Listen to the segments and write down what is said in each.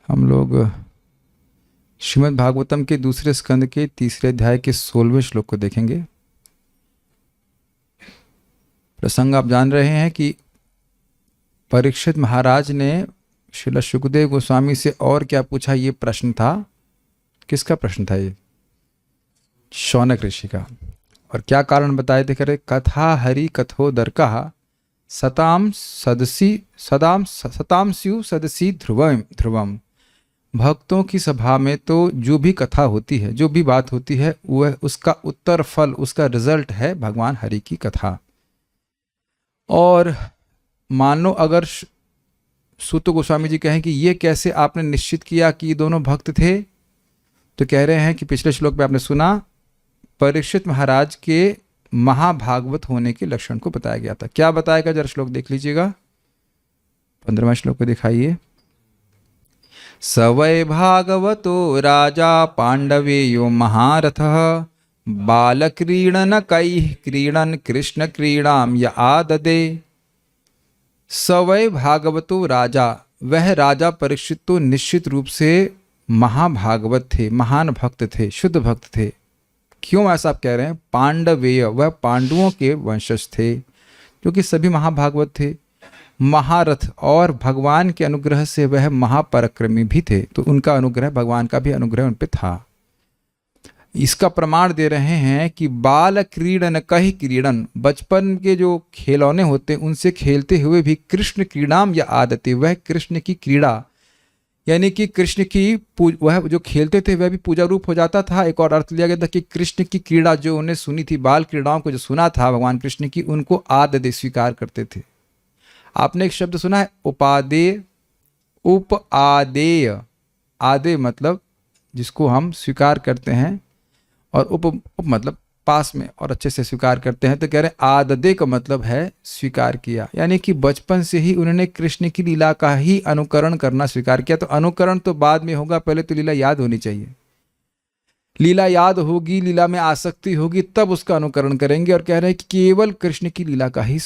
हम लोग श्रीमद् भागवतम के दूसरे स्कंद के तीसरे अध्याय के 16वें श्लोक को देखेंगे। प्रसंग आप जान रहे हैं कि परीक्षित महाराज ने श्रील सुखदेव गोस्वामी से और क्या पूछा। ये प्रश्न था, किसका प्रश्न था? ये शौनक ऋषि का। और क्या कारण बताए थे? करे कथा हरि कथो दर्का सताम स्यु सदसी ध्रुवम। भक्तों की सभा में तो जो भी कथा होती है, जो भी बात होती है, वह उसका उत्तर फल, उसका रिजल्ट है भगवान हरि की कथा। और मानो अगर सूत गोस्वामी जी कहें कि ये कैसे आपने निश्चित किया कि ये दोनों भक्त थे, तो कह रहे हैं कि पिछले श्लोक में आपने सुना परीक्षित महाराज के महाभागवत होने के लक्षण को बताया गया था। क्या बताएगा? जरा श्लोक देख लीजिएगा, 15वां श्लोक को दिखाइए। सवै भागवतो राजा पांडवेयो महारथः बालक्रीडन कैः क्रीडन कृष्ण क्रीडाम य आददे। सवै भागवतो राजा, वह राजा परीक्षित तो निश्चित रूप से महाभागवत थे, महान भक्त थे, शुद्ध भक्त थे। क्यों ऐसा आप कह रहे हैं? पांडवेय, वह पांडवों के वंशज थे, क्योंकि सभी महाभागवत थे। महारथ, और भगवान के अनुग्रह से वह महापराक्रमी भी थे, तो उनका अनुग्रह, भगवान का भी अनुग्रह उन पे था। इसका प्रमाण दे रहे हैं कि बाल क्रीडन कहि क्रीडन, बचपन के जो खिलौने होते हैं उनसे खेलते हुए भी कृष्ण क्रीडाम या आदते, वह कृष्ण की क्रीड़ा यानी कि कृष्ण की वह जो खेलते थे वह भी पूजा रूप हो जाता था। एक और अर्थ लिया गया था कि कृष्ण की क्रीड़ा जो उन्हें सुनी थी, बाल क्रीड़ाओं को जो सुना था भगवान कृष्ण की, उनको आदते स्वीकार करते थे। आपने एक शब्द सुना है उपादेय, उप आदेय। आदे मतलब जिसको हम स्वीकार करते हैं, और उप मतलब पास में और अच्छे से स्वीकार करते हैं। तो कह रहे आददे का मतलब है स्वीकार किया, यानी कि बचपन से ही उन्होंने कृष्ण की लीला का ही अनुकरण करना स्वीकार किया। तो अनुकरण तो बाद में होगा, पहले तो लीला याद होनी चाहिए। लीला याद होगी, लीला में आसक्ति होगी, तब उसका अनुकरण करेंगे। और कह रहे हैं कि केवल कृष्ण की लीला का ही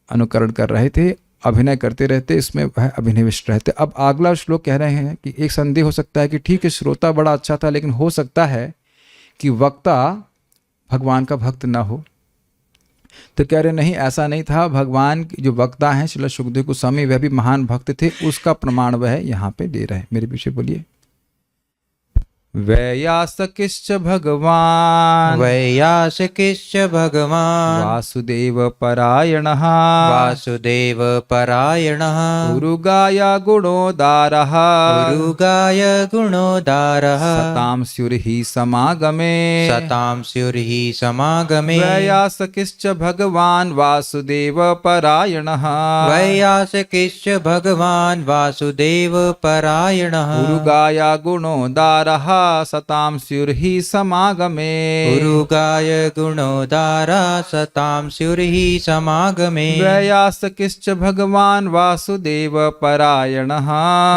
अनुकरण कर रहे थे, अभिनय करते रहते, इसमें वह अभिनिविष्ट रहते। अब अगला श्लोक कह रहे हैं कि एक संदेह हो सकता है कि ठीक है, श्रोता बड़ा अच्छा था, लेकिन हो सकता है कि वक्ता भगवान का भक्त ना हो। तो कह रहे नहीं, ऐसा नहीं था। भगवान जो वक्ता हैं श्रील सुखदेव गोस्वामी, वह भी महान भक्त थे, उसका प्रमाण वह यहाँ पे दे रहे हैं। मेरे पीछे बोलिए। वैयासकिश्च भगवान, वैयासकिश्च भगवान् वासुदेव परायणः, वासुदेव परायणः उरुगाय गुणोदारः, उरुगाय गुणोदारः सतां स्युर्हि समागमे, सतां स्युर्हि समागमे। वैयासकिश्च भगवान वासुदेव परायणः, वैयासकिश्च भगवान् वासुदेव परायणः उरुगाय गुणोदारः, सतां स्युर्हि समागमे, उरुगाय गुणोदारा सतां स्युर्हि समागमे। वैयासकिश्च भगवान वासुदेव परायणः,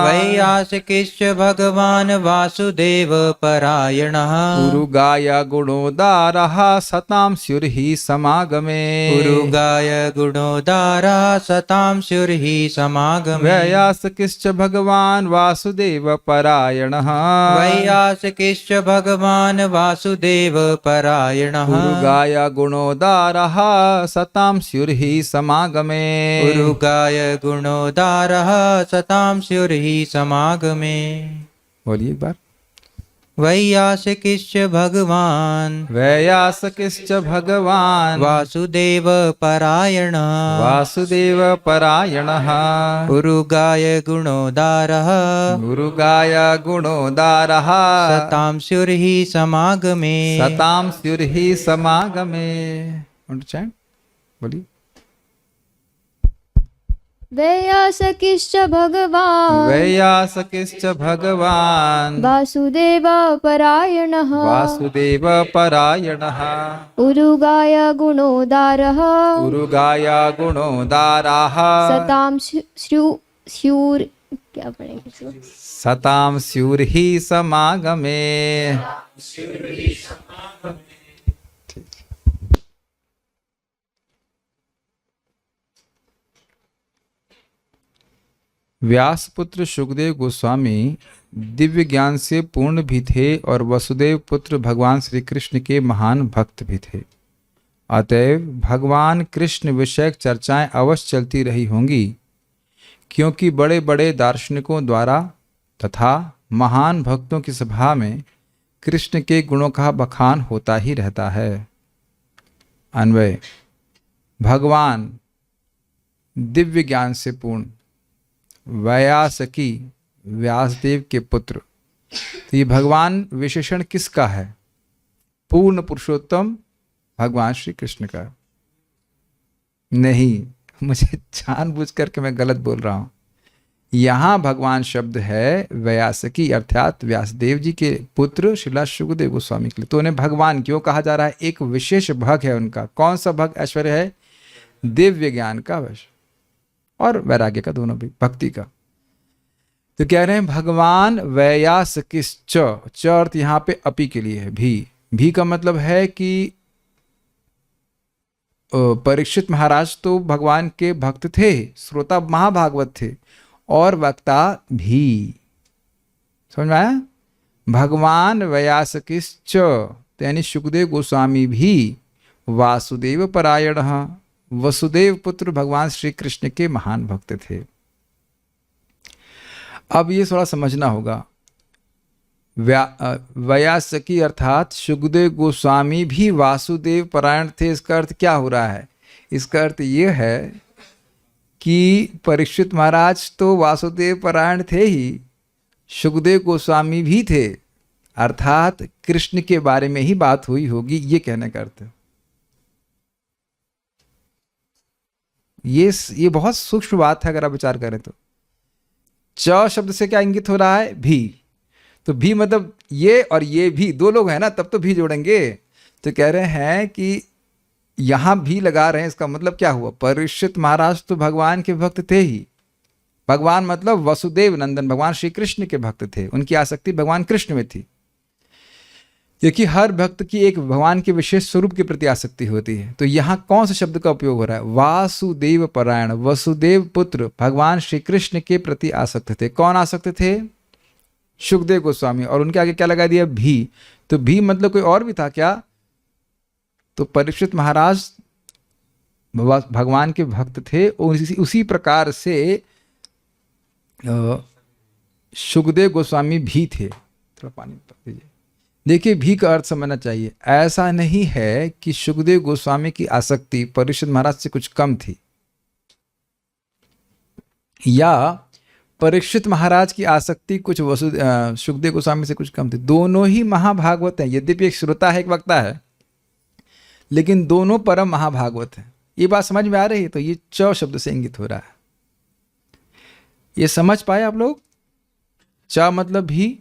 वैयासकिश्च भगवान् वासुदेव परायणः उरुगाय गुणोदारः, सतां स्युर्हि समागमे, उरुगाय गुणोदारा सतां स्युर्हि समागमे। वैयासकिश्च भगवान वासुदेव परायणः, वैयासकिश्च भगवान् वासुदेव परायणः उरुगाय गुणोदारः, सतां स्युर्हि समागमे, उरुगाय गुणोदारः सतां स्युर्हि समागमे। बोलिए एक बार। वैयासकिश्च भगवान् वैयासकिश्च भगवान वासुदेव परायणः वासुदेव परायणः, उरुगाय गुणोदारः उरुगाय गुणोदारः, सतां स्युर्हि समागमे। सतां स्युर्हि समागमे। अंडरस्टैंड? बोलिए। वैयासकिश्च भगवान् वैयासकिश्च भगवान वासुदेव परायणः वासुदेव परायणः, उरुगाय गुणोदारः उरुगाय गुणोदारः, सतां स्यूर क्या पढ़ेंगे इसको? सतां स्युर्हि समागमे। व्यासपुत्र सुखदेव गोस्वामी दिव्य ज्ञान से पूर्ण भी थे और वसुदेव पुत्र भगवान श्री कृष्ण के महान भक्त भी थे। अतएव भगवान कृष्ण विषयक चर्चाएं अवश्य चलती रही होंगी, क्योंकि बड़े बड़े दार्शनिकों द्वारा तथा महान भक्तों की सभा में कृष्ण के गुणों का बखान होता ही रहता है। अन्वय। भगवान दिव्य ज्ञान से पूर्ण, वैयासकी व्यासदेव के पुत्र। तो ये भगवान विशेषण किसका है? पूर्ण पुरुषोत्तम भगवान श्री कृष्ण का। नहीं, मुझे जानबूझ करके मैं गलत बोल रहा हूं। यहां भगवान शब्द है वैयासकी अर्थात व्यासदेव जी के पुत्र श्रीला सुखदेव गोस्वामी के लिए। तो उन्हें भगवान क्यों कहा जा रहा है? एक विशेष भग है उनका। कौन सा भग ऐश्वर्य है? दिव्य ज्ञान का वश और वैराग्य का, दोनों भी, भक्ति का। तो कह रहे हैं भगवान वैयासकिश्च, च अर्थ यहां पे अपी के लिए है। भी का मतलब है कि परीक्षित महाराज तो भगवान के भक्त थे, श्रोता महाभागवत थे और वक्ता भी। समझ में आया? भगवान वैयासकिश्च यानी सुखदेव गोस्वामी भी वासुदेव परायण, वसुदेव पुत्र भगवान श्री कृष्ण के महान भक्त थे। अब ये थोड़ा समझना होगा। वैयासकी अर्थात सुखदेव गोस्वामी भी वासुदेव परायण थे। इसका अर्थ क्या हो रहा है? इसका अर्थ ये है कि परीक्षित महाराज तो वासुदेव परायण थे ही, सुखदेव गोस्वामी भी थे, अर्थात कृष्ण के बारे में ही बात हुई होगी, ये कहने का अर्थ है। ये बहुत सूक्ष्म बात है अगर आप विचार करें तो। च शब्द से क्या इंगित हो रहा है? भी। तो भी मतलब ये और ये भी दो लोग हैं ना, तब तो भी जोड़ेंगे। तो कह रहे हैं कि यहां भी लगा रहे हैं, इसका मतलब क्या हुआ? परीक्षित महाराज तो भगवान के भक्त थे ही। भगवान मतलब वसुदेव नंदन भगवान श्री कृष्ण के भक्त थे, उनकी आसक्ति भगवान कृष्ण में थी। देखिए हर भक्त की एक भगवान के विशेष स्वरूप के प्रति आसक्ति होती है। तो यहाँ कौन से शब्द का उपयोग हो रहा है? वासुदेव परायण, वसुदेव पुत्र भगवान श्री कृष्ण के प्रति आसक्त थे। कौन आसक्त थे? सुखदेव गोस्वामी। और उनके आगे क्या लगा दिया? भी। तो भी मतलब कोई और भी था क्या? तो परीक्षित महाराज भगवान के भक्त थे, उसी प्रकार से सुखदेव गोस्वामी भी थे। थोड़ा पानी दीजिए। देखिए भी का अर्थ समझना चाहिए। ऐसा नहीं है कि सुखदेव गोस्वामी की आसक्ति परीक्षित महाराज से कुछ कम थी या परीक्षित महाराज की आसक्ति कुछ सुखदेव गोस्वामी से कुछ कम थी। दोनों ही महाभागवत हैं। यद्यपि एक श्रोता है एक वक्ता है, लेकिन दोनों परम महाभागवत हैं। ये बात समझ में आ रही है? तो ये च शब्द से इंगित हो रहा है। ये समझ पाए आप लोग? च मतलब भी।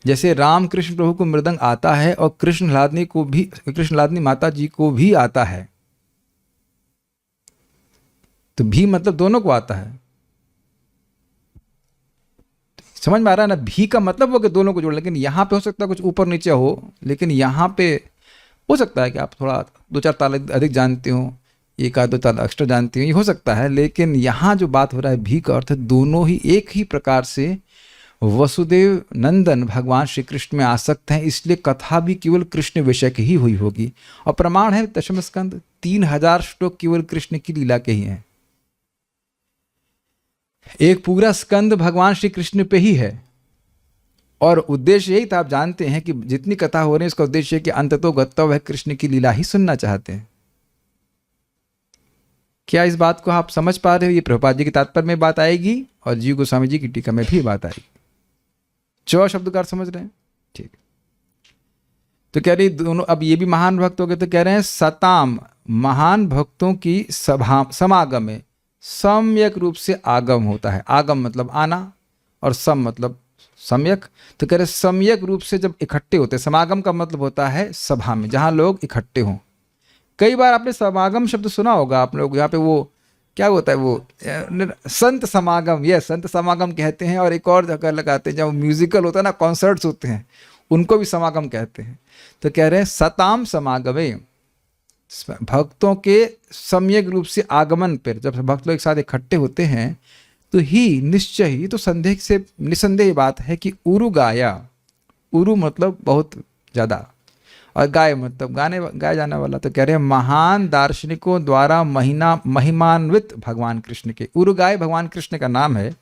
जैसे राम कृष्ण प्रभु को मृदंग आता है और कृष्णलादनी माता जी को भी आता है, तो भी मतलब दोनों को आता है। समझ में आ रहा है ना? भी का मतलब हो कि दोनों को जोड़। लेकिन यहां पे हो सकता है कुछ ऊपर नीचे हो, लेकिन यहां पे हो सकता है कि आप थोड़ा 2-4 ताल अधिक जानते हो, 1-2 ताल एक्स्ट्रा जानते हो, ये हो सकता है। लेकिन यहां जो बात हो रहा है भी का अर्थ दोनों ही एक ही प्रकार से वसुदेव नंदन भगवान श्री कृष्ण में आसक्त हैं, इसलिए कथा भी केवल कृष्ण विषय की ही हुई होगी। और प्रमाण है दशम स्कंद, 3000 श्लोक केवल कृष्ण की लीला के ही हैं। एक पूरा स्कंद भगवान श्री कृष्ण पे ही है। और उद्देश्य यही था, आप जानते हैं कि जितनी कथा हो रही है उसका उद्देश्य है कि अंततो गत्तव है कृष्ण की लीला ही सुनना चाहते हैं। क्या इस बात को आप समझ पा रहे हो? ये प्रभुपाद जी के तात्पर्य में बात आएगी और जीव गोस्वामी जी की टीका में भी बात आएगी। च शब्द का अर्थ समझ रहे हैं? ठीक। तो कह रही दोनों, अब ये भी महान भक्त हो गए, तो कह रहे हैं सताम, महान भक्तों की सभा समागम में सम्यक रूप से आगम होता है। आगम मतलब आना और सम मतलब सम्यक। तो कह रहे सम्यक रूप से जब इकट्ठे होते हैं। समागम का मतलब होता है सभा में, जहां लोग इकट्ठे हों। कई बार आपने समागम शब्द सुना होगा आप लोग। यहाँ पे वो क्या होता है, वो संत समागम, ये संत समागम कहते हैं। और एक और जगह लगाते हैं जब म्यूजिकल होता है ना, कॉन्सर्ट्स होते हैं, उनको भी समागम कहते हैं। तो कह रहे हैं सताम समागमे, भक्तों के सम्यक रूप से आगमन पर, जब भक्त लोग एक साथ इकट्ठे होते हैं तो ही निश्चय ही, तो संदेह से निसंदेह बात है कि उरु गाया, उरु मतलब बहुत ज़्यादा और गाय मतलब गाया जाने वाला, तो कह रहे हैं महान दार्शनिकों द्वारा महिमान्वित भगवान कृष्ण के। उरु गाय भगवान कृष्ण का नाम है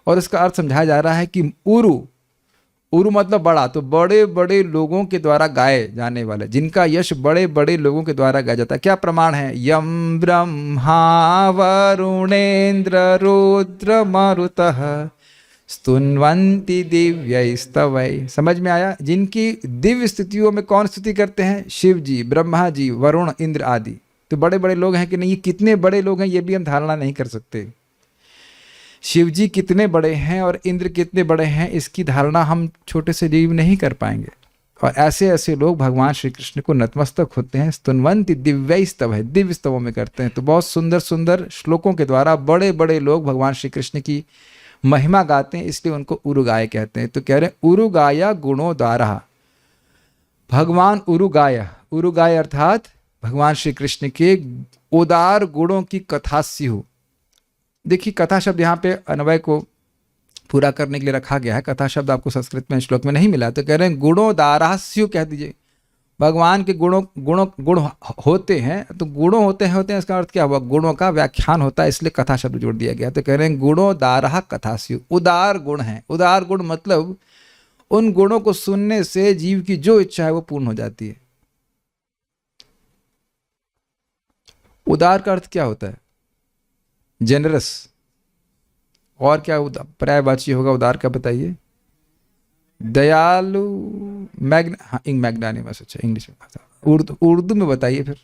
और इसका अर्थ समझाया जा रहा है कि उरु मतलब बड़ा, तो बड़े बड़े लोगों के द्वारा गाए जाने वाले, जिनका यश बड़े बड़े लोगों के द्वारा गाया जाता है। क्या प्रमाण है? यम ब्रह्मा वरुणेन्द्र रुद्र मरुतः स्तुन्वन्ति दिव्य स्तवै। समझ में आया? जिनकी दिव्य स्तुतियों में कौन स्तुति करते हैं? शिव जी, ब्रह्मा जी, वरुण, इंद्र आदि। तो बड़े बड़े लोग हैं कि नहीं, ये कितने बड़े लोग हैं ये भी हम धारणा नहीं कर सकते। शिव जी कितने बड़े हैं और इंद्र कितने बड़े हैं, इसकी धारणा हम छोटे से जीव नहीं कर पाएंगे। और ऐसे ऐसे लोग भगवान श्री कृष्ण को नतमस्तक होते हैं। स्तुन्वन्ति दिव्य स्तव है, दिव्य स्तवों में करते हैं। तो बहुत सुंदर सुंदर श्लोकों के द्वारा बड़े बड़े लोग भगवान श्री कृष्ण की महिमा गाते हैं, इसलिए उनको उरुगाय कहते हैं। तो कह रहे हैं उरुगाया गुणोदारा, भगवान उरुगाय अर्थात भगवान श्री कृष्ण के उदार गुणों की कथास्यु। देखिए कथा शब्द यहाँ पे अन्वय को पूरा करने के लिए रखा गया है। कथा शब्द आपको संस्कृत में श्लोक में नहीं मिला, तो कह रहे हैं गुणोदारास्यु कह दीजिए। भगवान के गुण होते हैं, तो गुणों होते हैं इसका अर्थ क्या हुआ? गुणों का व्याख्यान होता है, इसलिए कथा शब्द जोड़ दिया गया। तो कह रहे हैं गुणोदारा कथास्यु, उदार गुण है। उदार गुण मतलब उन गुणों को सुनने से जीव की जो इच्छा है वो पूर्ण हो जाती है। उदार का अर्थ क्या होता है? जेनरस। और क्या पर्यायवाची होगा उदार का, बताइए? दयालु, मैग्नानिमस। अच्छा, इंग्लिश में, उर्दू में बताइए फिर।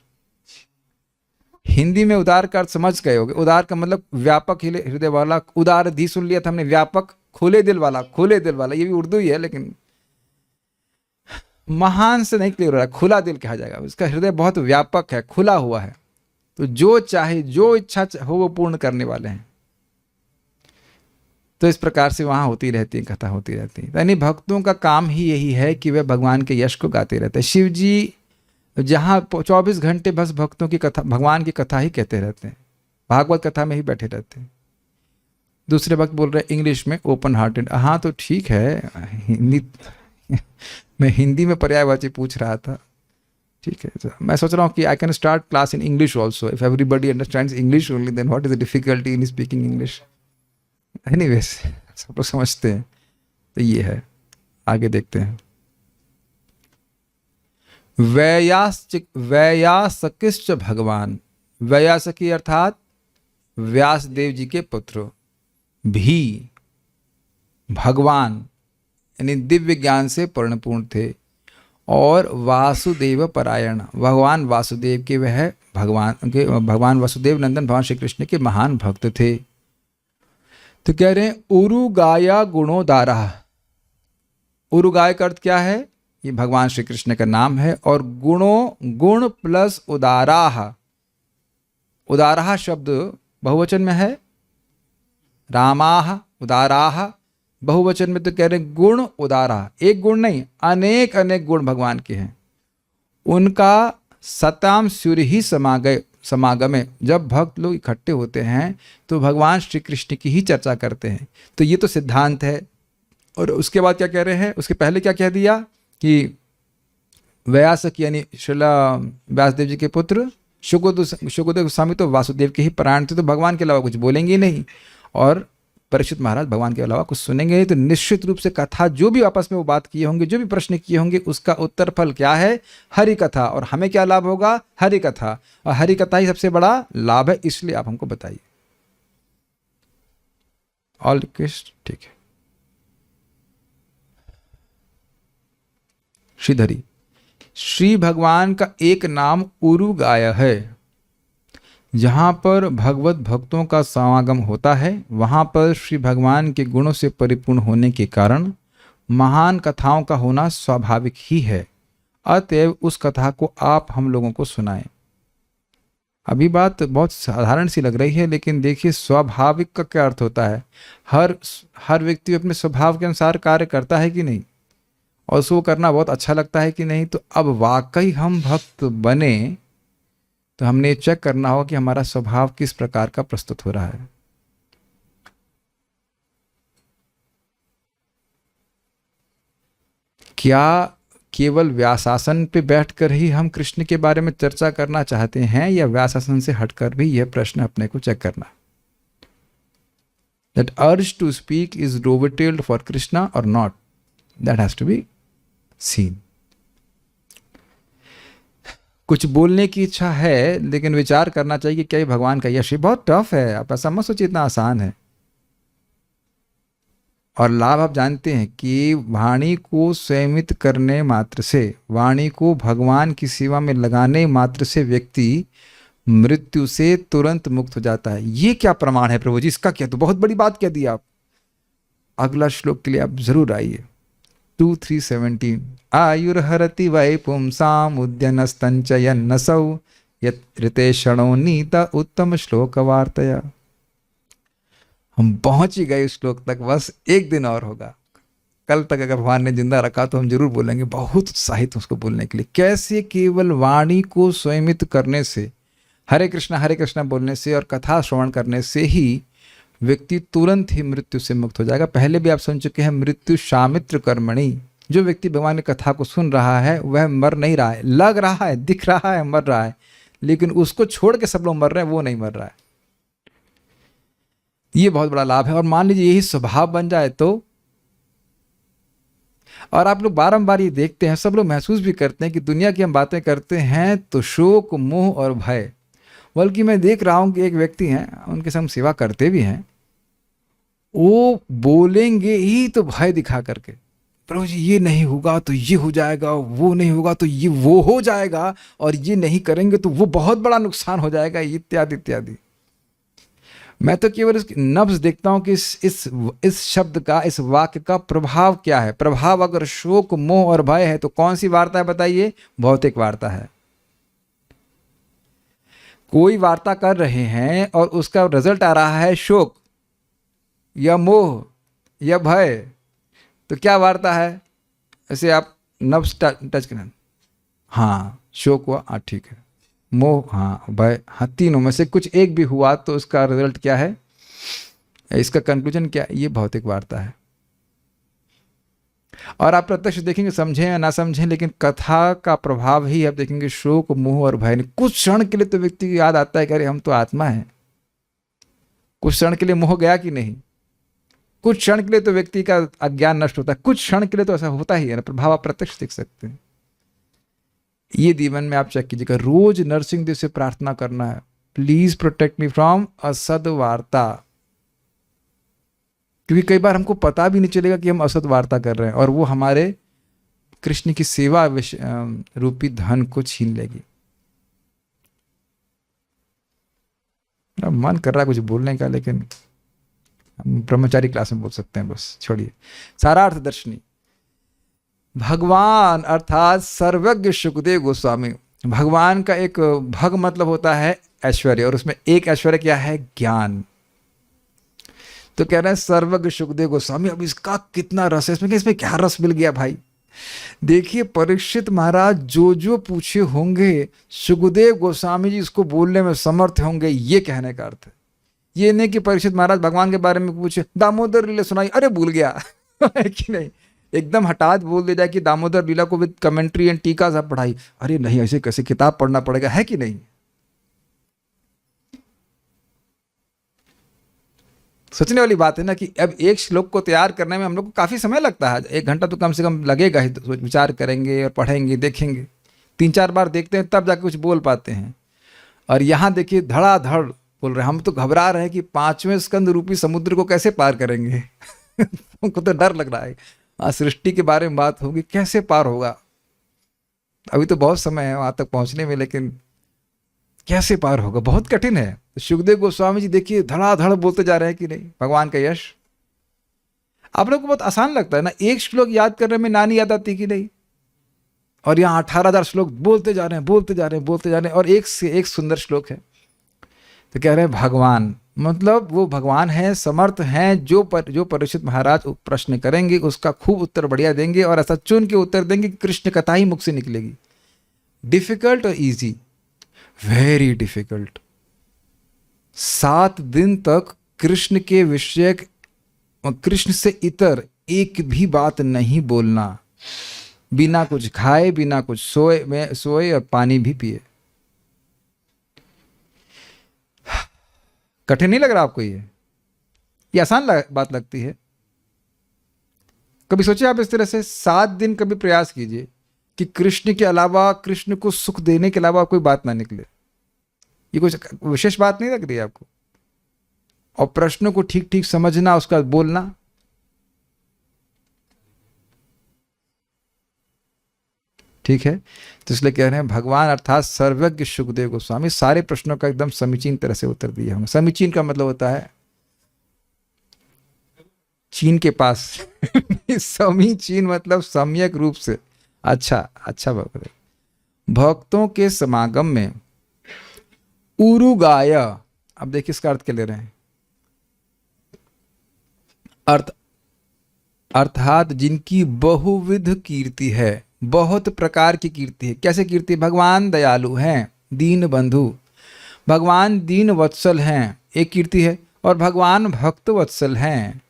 हिंदी में उदार का अर्थ समझ गए होगे। उदार का मतलब व्यापक हृदय वाला। उदार धी सुन लिया था हमने, व्यापक खुले दिल वाला, खुले दिल वाला, ये भी उर्दू ही है, लेकिन महान से नहीं क्लियर हो रहा। खुला दिल कहा जाएगा, उसका हृदय बहुत व्यापक है, खुला हुआ है। तो जो चाहे, जो इच्छा हो वो पूर्ण करने वाले हैं। तो इस प्रकार से वहाँ होती रहती है, कथा होती रहती है। यानी भक्तों का काम ही यही है कि वे भगवान के यश को गाते रहते हैं। शिव जी जहाँ 24 घंटे बस भक्तों की कथा, भगवान की कथा ही कहते रहते हैं, भागवत कथा में ही बैठे रहते हैं। दूसरे भक्त बोल रहे हैं इंग्लिश में ओपन हार्टेड। हाँ तो ठीक है, मैं हिंदी में पर्यायवाची पूछ रहा था, ठीक है। मैं सोच रहा हूँ कि I can start class in English also. If everybody understands English only then what is the difficulty in speaking English? Anyways, सब लोग समझते हैं। तो ये है, आगे देखते हैं। वैयासकिश्च भगवान, वैयासकी अर्थात व्यासदेव जी के पुत्र भी भगवान यानी दिव्य ज्ञान से परिपूर्ण थे और वासुदेव परायण, भगवान वासुदेव के वह भगवान वासुदेव नंदन भगवान श्री कृष्ण के महान भक्त थे। तो कह रहे हैं उरुगाया गुणोदारा। उरुगाय का अर्थ क्या है? ये भगवान श्री कृष्ण का नाम है। और गुण प्लस उदाराह, उदाराह शब्द बहुवचन में है, रामाह उदाराह बहुवचन में। तो कह रहे हैं गुण उदारा, एक गुण नहीं, अनेक अनेक गुण भगवान के हैं। उनका सताम सूर्य ही समागम, जब भक्त लोग इकट्ठे होते हैं तो भगवान श्री कृष्ण की ही चर्चा करते हैं। तो ये तो सिद्धांत है। और उसके बाद क्या कह रहे हैं? उसके पहले क्या कह दिया कि व्यासक यानी श्रीला व्यासदेव जी के पुत्र शुकदेव गोस्वामी तो वासुदेव के ही परायण थे, तो भगवान के अलावा कुछ बोलेंगे नहीं। और परीक्षित महाराज भगवान के अलावा कुछ सुनेंगे नहीं। तो निश्चित रूप से कथा जो भी आपस में वो बात किए होंगे, जो भी प्रश्न किए होंगे, उसका उत्तर फल क्या है? हरि कथा। और हमें क्या लाभ होगा? हरि कथा। और हरि कथा ही सबसे बड़ा लाभ है, इसलिए आप हमको बताइए। ऑल रिक्वेस्ट, ठीक है। श्रीधरी, श्री भगवान का एक नाम उरुगाय है। जहाँ पर भगवत भक्तों का समागम होता है वहाँ पर श्री भगवान के गुणों से परिपूर्ण होने के कारण महान कथाओं का होना स्वाभाविक ही है। अतएव उस कथा को आप हम लोगों को सुनाएं। अभी बात बहुत साधारण सी लग रही है, लेकिन देखिए स्वाभाविक का क्या अर्थ होता है? हर व्यक्ति अपने स्वभाव के अनुसार कार्य करता है कि नहीं, और उसको करना बहुत अच्छा लगता है कि नहीं। तो अब वाकई हम भक्त बने तो हमने ये चेक करना होगा कि हमारा स्वभाव किस प्रकार का प्रस्तुत हो रहा है। क्या केवल व्यासासन पे बैठकर ही हम कृष्ण के बारे में चर्चा करना चाहते हैं, या व्यासासन से हटकर भी यह प्रश्न अपने को चेक करना, that urge to speak is dovetailed for Krishna or not, that has to be seen. कुछ बोलने की इच्छा है लेकिन विचार करना चाहिए कि क्या ये भगवान का यश? बहुत टफ है, आप ऐसा मत सोचिए इतना आसान है। और लाभ आप जानते हैं कि वाणी को संयमित करने मात्र से, वाणी को भगवान की सेवा में लगाने मात्र से व्यक्ति मृत्यु से तुरंत मुक्त हो जाता है। ये क्या प्रमाण है प्रभु जी, इसका क्या? तो बहुत बड़ी बात कह दी आप। अगला श्लोक के लिए आप जरूर आइए। 2:3-17 आयुर्हरति वै पुंसाम उद्यनस्तंचयन्नसौ यत् ऋतेषणो नीता उत्तम श्लोक वार्तया। हम पहुंच ही गए इस श्लोक तक, बस एक दिन और होगा। कल तक अगर भगवान ने जिंदा रखा तो हम जरूर बोलेंगे, बहुत उत्साहित उसको बोलने के लिए। कैसे केवल वाणी को संयमित करने से, हरे कृष्णा बोलने से और कथा श्रवण करने से ही व्यक्ति तुरंत ही मृत्यु से मुक्त हो जाएगा। पहले भी आप सुन चुके हैं, मृत्यु शामित्र कर्मणि। जो व्यक्ति भगवान की कथा को सुन रहा है वह मर नहीं रहा है, लग रहा है, दिख रहा है मर रहा है, लेकिन उसको छोड़ के सब लोग मर रहे हैं, वो नहीं मर रहा है। ये बहुत बड़ा लाभ है। और मान लीजिए यही स्वभाव बन जाए तो, और आप लोग बारंबार ये देखते हैं, सब लोग महसूस भी करते हैं कि दुनिया की हम बातें करते हैं तो शोक, मोह और भय, बल्कि मैं देख रहा हूं कि एक व्यक्ति हैं, उनके साथ हम सेवा करते भी हैं, वो बोलेंगे ही तो भय दिखा करके, प्रभु जी ये नहीं होगा तो ये हो जाएगा, वो नहीं होगा तो ये वो हो जाएगा, और ये नहीं करेंगे तो वो बहुत बड़ा नुकसान हो जाएगा, इत्यादि इत्यादि। मैं तो केवल इसकी नब्ज देखता हूं कि इस शब्द का, इस वाक्य का प्रभाव क्या है। प्रभाव अगर शोक, मोह और भय है तो कौन सी वार्ता है बताइए? भौतिक वार्ता है। कोई वार्ता कर रहे हैं और उसका रिजल्ट आ रहा है शोक या मोह या भय, तो क्या वार्ता है? ऐसे आप नब्ज टच करें, हाँ शोक हुआ, हाँ ठीक है, मोह, हाँ भय, हाँ, तीनों में से कुछ एक भी हुआ तो उसका रिजल्ट क्या है, इसका कंक्लूजन क्या है? ये भौतिक वार्ता है। और आप प्रत्यक्ष देखेंगे, समझें या ना समझें, लेकिन कथा का प्रभाव ही आप देखेंगे शोक, मोह और भय ने। कुछ क्षण के लिए तो व्यक्ति को याद आता है कि अरे हम तो आत्मा हैं। कुछ क्षण के लिए मोह गया कि नहीं? कुछ क्षण के लिए तो व्यक्ति का अज्ञान नष्ट होता है, कुछ क्षण के लिए तो ऐसा होता ही है ना। प्रभाव आप प्रत्यक्ष देख सकते हैं। ये जीवन में आप चेक कीजिएगा, रोज नरसिंह देव से प्रार्थना करना है, please protect me from Asad वार्ता। क्योंकि कई बार हमको पता भी नहीं चलेगा कि हम असद वार्ता कर रहे हैं, और वो हमारे कृष्ण की सेवा रूपी धन को छीन लेगी। मन कर रहा है कुछ बोलने का, लेकिन हम ब्रह्मचारी क्लास में बोल सकते हैं, बस छोड़िए। सारार्थ दर्शनी भगवान अर्थात सर्वज्ञ सुखदेव गोस्वामी। भगवान का एक भग मतलब होता है ऐश्वर्य, और उसमें एक ऐश्वर्य क्या है? ज्ञान। तो कह रहे हैं सर्वज्ञ सुखदेव गोस्वामी। अब इसका कितना रस है इसमें क्या रस मिल गया भाई? देखिए परीक्षित महाराज जो जो पूछे होंगे, सुखदेव गोस्वामी जी उसको बोलने में समर्थ होंगे, ये कहने का अर्थ है। ये नहीं कि परीक्षित महाराज भगवान के बारे में पूछे, दामोदर लीला सुनाई, अरे भूल गया है कि नहीं? एकदम हठात बोल दे जाए कि दामोदर लीला को विद कमेंट्री एंड टीका सब पढ़ाई, अरे नहीं, ऐसे कैसे, किताब पढ़ना पड़ेगा, है कि नहीं? सोचने वाली बात है ना कि अब एक श्लोक को तैयार करने में हम लोग को काफी समय लगता है, 1 घंटा तो कम से कम लगेगा ही। तो विचार करेंगे और पढ़ेंगे, देखेंगे, 3-4 बार देखते हैं तब जाके कुछ बोल पाते हैं। और यहाँ देखिए धड़ाधड़ बोल रहे हैं। हम तो घबरा रहे हैं कि 5वें स्कंद रूपी समुद्र को कैसे पार करेंगे हमको तो डर लग रहा है। सृष्टि के बारे में बात होगी, कैसे पार होगा? अभी तो बहुत समय है वहां तक पहुंचने में, लेकिन कैसे पार होगा? बहुत कठिन है। तो सुखदेव गोस्वामी जी देखिए धड़ाधड़ बोलते जा रहे हैं कि नहीं, भगवान का यश। आप लोग को बहुत आसान लगता है ना, एक श्लोक याद करने में नानी याद आती कि नहीं? और यहाँ 18,000 श्लोक बोलते जा रहे हैं, बोलते जा रहे हैं, बोलते जा रहे हैं, और एक से एक सुंदर श्लोक है। तो कह रहे हैं भगवान, मतलब वो भगवान है, समर्थ हैं, जो परीक्षित महाराज प्रश्न करेंगे उसका खूब उत्तर बढ़िया देंगे, और ऐसा चुन के उत्तर देंगे कि कृष्ण कथा ही मुख से निकलेगी। डिफिकल्ट और ईजी, वेरी डिफिकल्ट। 7 दिन तक कृष्ण के विषय, कृष्ण से इतर एक भी बात नहीं बोलना, बिना कुछ खाए, बिना कुछ सोए और पानी भी पिए। कठिन नहीं लग रहा आपको? ये आसान बात लगती है? कभी सोचिए आप इस तरह से 7 दिन कभी प्रयास कीजिए कि कृष्ण के अलावा, कृष्ण को सुख देने के अलावा कोई बात ना निकले। ये कुछ विशेष बात नहीं लग रही है आपको? और प्रश्नों को ठीक ठीक समझना, उसका बोलना। ठीक है, तो इसलिए कह रहे हैं भगवान अर्थात सर्वज्ञ सुखदेव गोस्वामी सारे प्रश्नों का एकदम समीचीन तरह से उत्तर दिए होंगे। समीचीन का मतलब होता है चीन के पास समीचीन मतलब सम्यक रूप से अच्छा भक्तों के समागम में उरुगाय, अब देखिए इसका अर्थ क्या ले रहे हैं, अर्थात जिनकी बहुविध कीर्ति है, बहुत प्रकार की कीर्ति है। कैसे कीर्ति? भगवान दयालु हैं, दीन बंधु, भगवान दीन वत्सल हैं, एक कीर्ति है। और भगवान भक्त वत्सल हैं,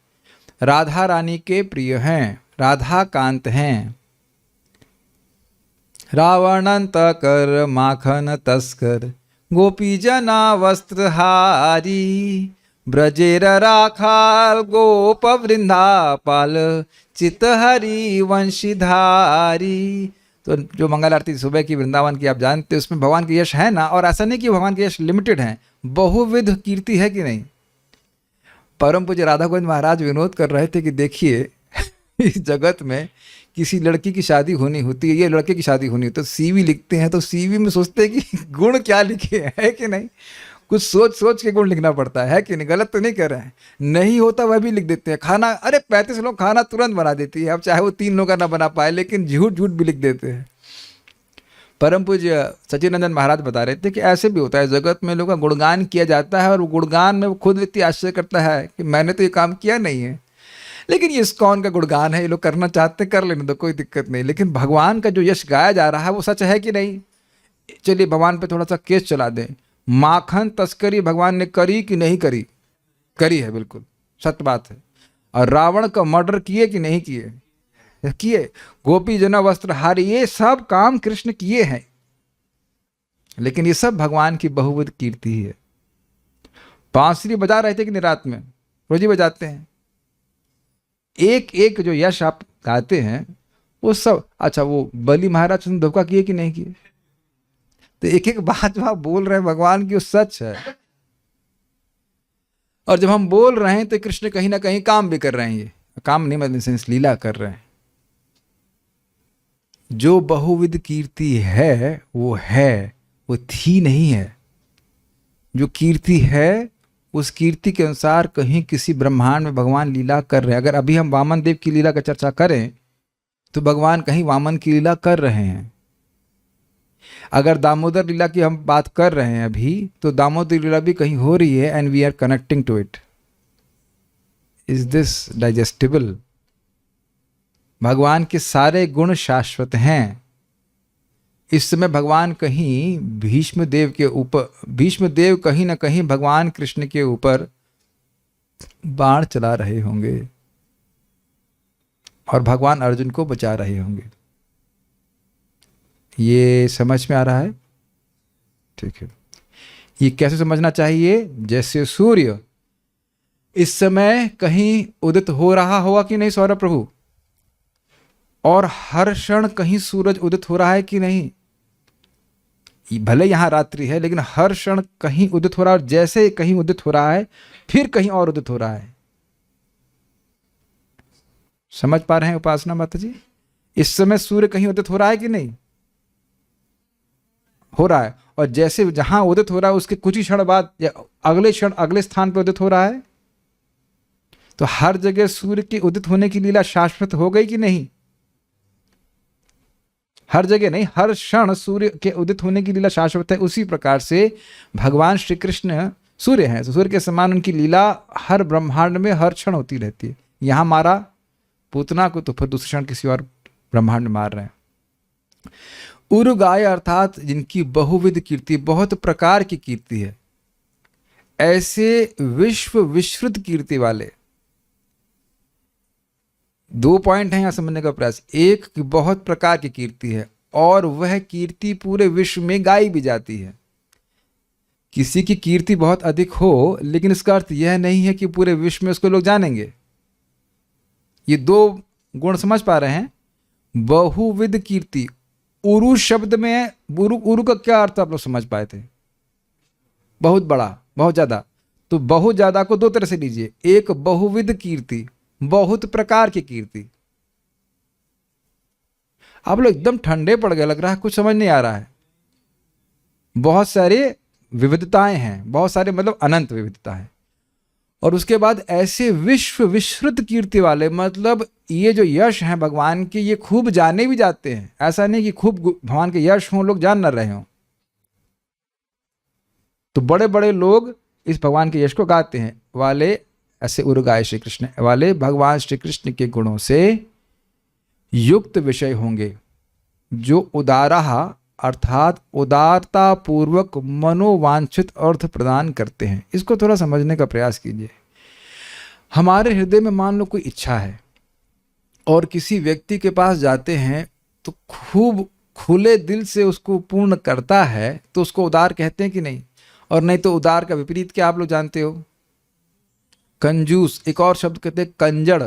राधा रानी के प्रिय हैं, राधा कांत हैं। रावणंत कर माखन तस्कर, गोपी जना वस्त्रहारी, ब्रजेर राखाल गोप वृंदापाल, चितहरी वंशीधारी। तो जो मंगल आरती सुबह की वृंदावन की आप जानते हैं, उसमें भगवान के यश है ना। और ऐसा नहीं कि भगवान के यश लिमिटेड हैं, बहुविध कीर्ति है कि नहीं। परम पूज्य राधा गोविंद महाराज विनोद कर रहे थे कि देखिए इस जगत में किसी लड़की की शादी होनी होती है, ये लड़के की शादी होनी होती है, तो सीवी लिखते हैं, तो सीवी में सोचते हैं कि गुण क्या लिखे है कि नहीं, कुछ सोच सोच के गुण लिखना पड़ता है कि नहीं। गलत तो नहीं कर रहे हैं, नहीं होता वह भी लिख देते हैं। खाना, अरे 35 लोग खाना तुरंत बना देती है, अब चाहे वो 3 लोग का ना बना पाए, लेकिन झूठ भी लिख देते हैं। परम पूज्य सचिनंदन महाराज बता रहे थे कि ऐसे भी होता है, जगत में लोगों का गुणगान किया जाता है और गुणगान में वो खुद इतनी आश्चर्य करता है कि मैंने तो ये काम किया नहीं है, लेकिन ये इस्कॉन का गुणगान है, ये लोग करना चाहते कर लेने दो, कोई दिक्कत नहीं। लेकिन भगवान का जो यश गाया जा रहा है वो सच है कि नहीं। चलिए भगवान पे थोड़ा सा केस चला दें। माखन तस्करी भगवान ने करी कि नहीं करी? करी है, बिल्कुल सत्य बात है। और रावण का मर्डर किए कि नहीं किए? किए। गोपी जना वस्त्रहारी, ये सब काम कृष्ण किए हैं, लेकिन ये सब भगवान की बहुविध कीर्ति है। बांसुरी बजा रहे थे कि नहीं रात में? रोज ही बजाते हैं। एक एक जो यश आप गाते हैं वो सब, अच्छा वो बलि महाराज ने धोखा किए कि नहीं किए? तो एक एक बात जो आप बोल रहे हैं भगवान की वो सच है। और जब हम बोल रहे हैं तो कृष्ण कहीं ना कहीं काम भी कर रहे हैं। ये काम नहीं मतलब सेंस लीला कर रहे हैं। जो बहुविध कीर्ति है, वो थी नहीं है। जो कीर्ति है उस कीर्ति के अनुसार कहीं किसी ब्रह्मांड में भगवान लीला कर रहे हैं। अगर अभी हम वामन देव की लीला का चर्चा करें तो भगवान कहीं वामन की लीला कर रहे हैं। अगर दामोदर लीला की हम बात कर रहे हैं अभी, तो दामोदर लीला भी कहीं हो रही है and we are connecting to it. Is this digestible? भगवान के सारे गुण शाश्वत हैं। इस समय भगवान कहीं भीष्म देव कहीं ना कहीं भगवान कृष्ण के ऊपर बाण चला रहे होंगे और भगवान अर्जुन को बचा रहे होंगे। ये समझ में आ रहा है? ठीक है। ये कैसे समझना चाहिए? जैसे सूर्य इस समय कहीं उदित हो रहा होगा कि नहीं सौरभ प्रभु, और हर क्षण कहीं सूरज उदित हो रहा है कि नहीं। भले यहां रात्रि है लेकिन हर क्षण कहीं उदित हो रहा है, और जैसे कहीं उदित हो रहा है फिर कहीं और उदित हो रहा है। समझ पा रहे हैं उपासना माता जी? इस समय सूर्य कहीं उदित हो रहा है कि नहीं? हो रहा है। और जैसे जहां उदित हो रहा है उसके कुछ ही क्षण बाद या अगले क्षण अगले स्थान पर उदित हो रहा है। तो हर जगह सूर्य के उदित होने की लीला शाश्वत हो गई कि नहीं? हर जगह नहीं, हर क्षण सूर्य के उदित होने की लीला शाश्वत है। उसी प्रकार से भगवान श्री कृष्ण सूर्य हैं, तो सूर्य के समान उनकी लीला हर ब्रह्मांड में हर क्षण होती रहती है। यहां मारा पूतना को तो फिर दूसरे क्षण किसी और ब्रह्मांड में मार रहे हैं। उरुगाय अर्थात जिनकी बहुविध कीर्ति, बहुत प्रकार की कीर्ति है, ऐसे विश्व विश्रुत कीर्ति वाले। 2 पॉइंट हैं यहां समझने का प्रयास। एक कि बहुत प्रकार की कीर्ति है और वह कीर्ति पूरे विश्व में गाई भी जाती है। किसी की कीर्ति बहुत अधिक हो, लेकिन इसका अर्थ यह नहीं है कि पूरे विश्व में उसको लोग जानेंगे। ये 2 गुण समझ पा रहे हैं। बहुविध कीर्ति, उरु शब्द में उरु का क्या अर्थ आप लोग समझ पाए थे? बहुत बड़ा, बहुत ज्यादा। तो बहुत ज्यादा को 2 तरह से लीजिए। एक बहुविध कीर्ति, बहुत प्रकार की कीर्ति। आप लोग एकदम ठंडे पड़ गए, लग रहा है कुछ समझ नहीं आ रहा है। बहुत सारे विविधताएं हैं, बहुत सारे मतलब अनंत विविधता है। और उसके बाद ऐसे विश्व विश्रुत कीर्ति वाले, मतलब ये जो यश हैं भगवान के, ये खूब जाने भी जाते हैं। ऐसा नहीं कि खूब भगवान के यश हों, लोग जान न रहे हों। तो बड़े बड़े लोग इस भगवान के यश को गाते हैं वाले, ऐसे उरुगाय श्री कृष्ण वाले भगवान श्री कृष्ण के गुणों से युक्त विषय होंगे, जो उदारहा अर्थात उदारता पूर्वक मनोवांछित अर्थ प्रदान करते हैं। इसको थोड़ा समझने का प्रयास कीजिए। हमारे हृदय में मान लो कोई इच्छा है और किसी व्यक्ति के पास जाते हैं तो खूब खुले दिल से उसको पूर्ण करता है, तो उसको उदार कहते हैं कि नहीं? और नहीं तो उदार का विपरीत क्या आप लोग जानते हो? कंजूस। एक और शब्द कहते हैं कंजड़।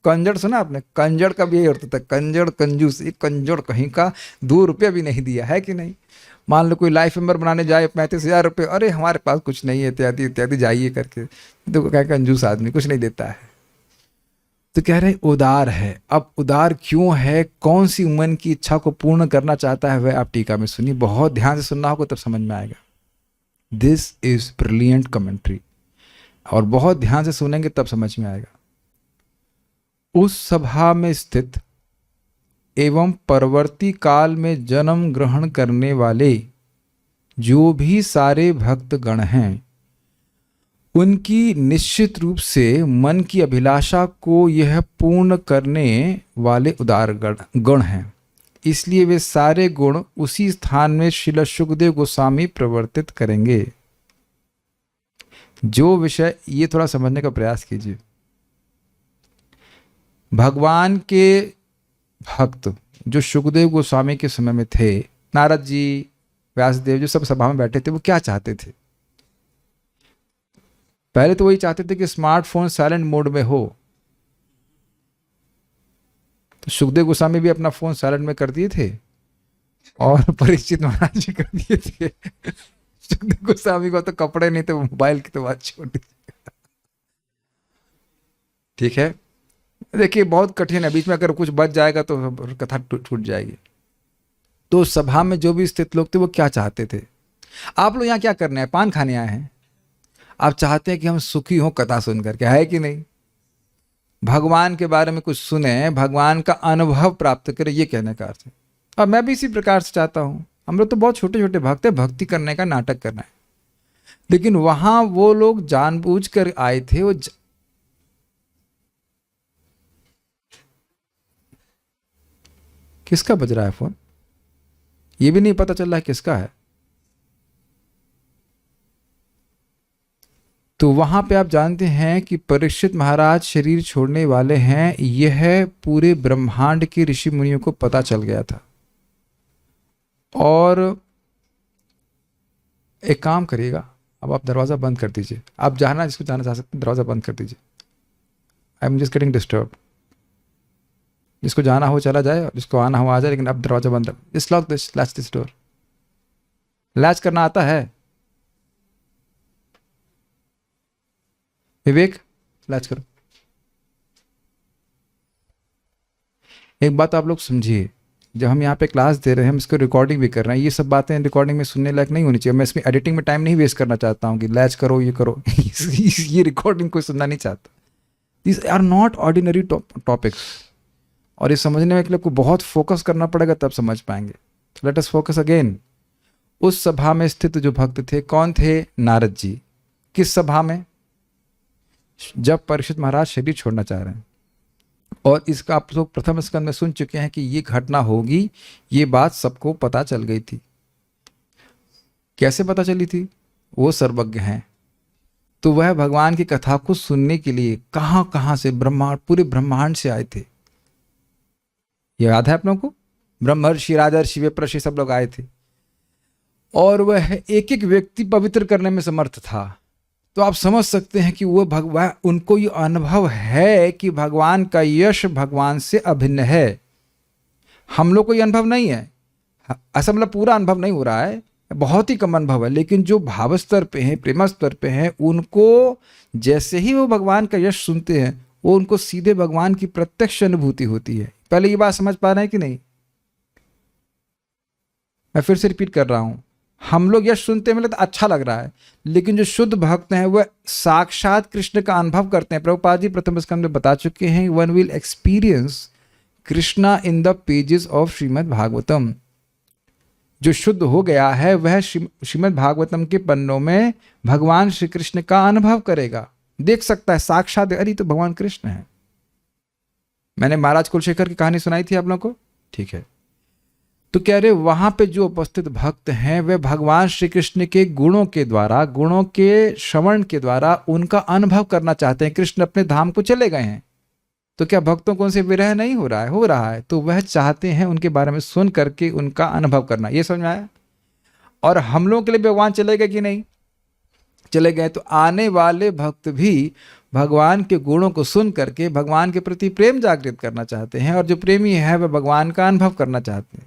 कंजड़ सुना आपने? कंजड़ का भी यही अर्थ था, कंजड़ कंजूस। एक कंजड़ कहीं का 2 रुपया भी नहीं दिया है कि नहीं? मान लो कोई लाइफ मेंबर बनाने जाए 35,000 रुपये, अरे हमारे पास कुछ नहीं है, इत्यादि इत्यादि, जाइए करके। तो क्या कंजूस आदमी, कुछ नहीं देता है। तो कह रहे उदार है। अब उदार क्यों है, कौन सी मन की इच्छा को पूर्ण करना चाहता है, वह आप टीका में सुनिए। बहुत ध्यान से सुनना होगा तब समझ में आएगा। दिस इज ब्रिलियंट कमेंट्री, और बहुत ध्यान से सुनेंगे तब समझ में आएगा। उस सभा में स्थित एवं परवर्ती काल में जन्म ग्रहण करने वाले जो भी सारे भक्त गण हैं, उनकी निश्चित रूप से मन की अभिलाषा को यह पूर्ण करने वाले उदार गण हैं। इसलिए वे सारे गुण उसी स्थान में श्रील सुखदेव गोस्वामी प्रवर्तित करेंगे। जो विषय, ये थोड़ा समझने का प्रयास कीजिए। भगवान के भक्त जो सुखदेव गोस्वामी के समय में थे, नारद जी, व्यासदेव, जो सब सभा में बैठे थे, वो क्या चाहते थे? पहले तो वही चाहते थे कि स्मार्टफोन साइलेंट मोड में हो। तो सुखदेव गोस्वामी भी अपना फोन साइलेंट में कर दिए थे और परीक्षित महाराज जी कर दिए थे। सुखदेव गोस्वामी को तो कपड़े नहीं थे, मोबाइल की तो बात छोटी। ठीक है, देखिए बहुत कठिन है, बीच में अगर कुछ बच जाएगा तो कथा छूट जाएगी। तो सभा में जो भी स्थित लोग थे वो क्या चाहते थे? आप लोग यहाँ क्या करने हैं? पान खाने आए हैं? आप चाहते हैं कि हम सुखी हों कथा सुन करके, है कि नहीं? भगवान के बारे में कुछ सुने, भगवान का अनुभव प्राप्त करें, ये कहने का अर्थ है। और मैं भी इसी प्रकार से चाहता हूँ। हम लोग तो बहुत छोटे छोटे भक्त हैं, भक्ति करने का नाटक करना है। लेकिन वहां वो लोग जानबूझकर आए थे। वो किसका बज रहा है फोन? ये भी नहीं पता चल रहा है किसका है। तो वहां पे आप जानते हैं कि परीक्षित महाराज शरीर छोड़ने वाले हैं। यह पूरे ब्रह्मांड के ऋषि मुनियों को पता चल गया था। और एक काम करिएगा, अब आप दरवाजा बंद कर दीजिए। आप जाना जिसको जाना चाह सकते हैं, दरवाजा बंद कर दीजिए। I am just getting disturb. जिसको जाना हो चला जाए, जिसको आना हो आ जाए, लेकिन अब दरवाजा बंद। Just lock this, latch this door. Latch करना आता है विवेक? लैच करो। एक बात आप लोग समझिए, जब हम यहाँ पे क्लास दे रहे हैं, हम इसको रिकॉर्डिंग भी कर रहे हैं। ये सब बातें रिकॉर्डिंग में सुनने लायक नहीं होनी चाहिए। मैं इसमें एडिटिंग में टाइम नहीं वेस्ट करना चाहता हूँ कि लैच करो, ये करो। ये रिकॉर्डिंग कोई सुनना नहीं चाहता। This are not ordinary topics. और ये समझने में के लिए आपको बहुत फोकस करना पड़ेगा, तब समझ पाएंगे। Let us focus again. उस सभा में स्थित जो भक्त थे, कौन थे? नारद जी। किस सभा में? जब परीक्षित महाराज शरीर छोड़ना चाह रहे हैं। और इसका आप लोग प्रथम स्कंद में सुन चुके हैं कि ये घटना होगी, ये बात सबको पता चल गई थी। कैसे पता चली थी? वो सर्वज्ञ हैं, तो वह भगवान की कथा को सुनने के लिए कहां कहां से, ब्रह्मांड, पूरे ब्रह्मांड से आए थे। याद है आप लोगों को? ब्रह्मर्षि, राजर्षि, विप्रषि सब लोग आए थे, और वह एक एक व्यक्ति पवित्र करने में समर्थ था। तो आप समझ सकते हैं कि वो भगवान, उनको ये अनुभव है कि भगवान का यश भगवान से अभिन्न है। हम लोग को ये अनुभव नहीं है, ऐसा मतलब पूरा अनुभव नहीं हो रहा है, बहुत ही कम अनुभव है। लेकिन जो भाव स्तर पे हैं, प्रेम स्तर पे हैं, उनको जैसे ही वो भगवान का यश सुनते हैं, वो उनको सीधे भगवान की प्रत्यक्ष अनुभूति होती है। पहले ये बात समझ पा रहे हैं कि नहीं? मैं फिर से रिपीट कर रहा हूं, हम लोग यश सुनते हैं, मतलब अच्छा लग रहा है, लेकिन जो शुद्ध भक्त हैं वह साक्षात कृष्ण का अनुभव करते हैं। प्रभुपाद जी प्रथम स्कंद में बता चुके हैं, one will experience Krishna in the pages of Shrimad Bhagavatam. जो शुद्ध हो गया है वह श्रीमद् भागवतम के पन्नों में भगवान श्री कृष्ण का अनुभव करेगा, देख सकता है साक्षात। अरे तो भगवान कृष्ण है। मैंने महाराज कुलशेखर की कहानी सुनाई थी आप लोगों को, ठीक है? तो कह रहे वहां पे जो उपस्थित भक्त हैं वे भगवान श्री कृष्ण के गुणों के द्वारा, गुणों के श्रवण के द्वारा उनका अनुभव करना चाहते हैं। कृष्ण अपने धाम को चले गए हैं, तो क्या भक्तों को उनसे विरह नहीं हो रहा है? हो रहा है। तो वह चाहते हैं उनके बारे में सुन करके उनका अनुभव करना। ये समझ में आया? और हम लोगों के लिए भगवान चले गए कि नहीं? चले गए। तो आने वाले भक्त भी भगवान के गुणों को सुन करके भगवान के प्रति प्रेम जागृत करना चाहते हैं, और जो प्रेमी है वह भगवान का अनुभव करना चाहते हैं।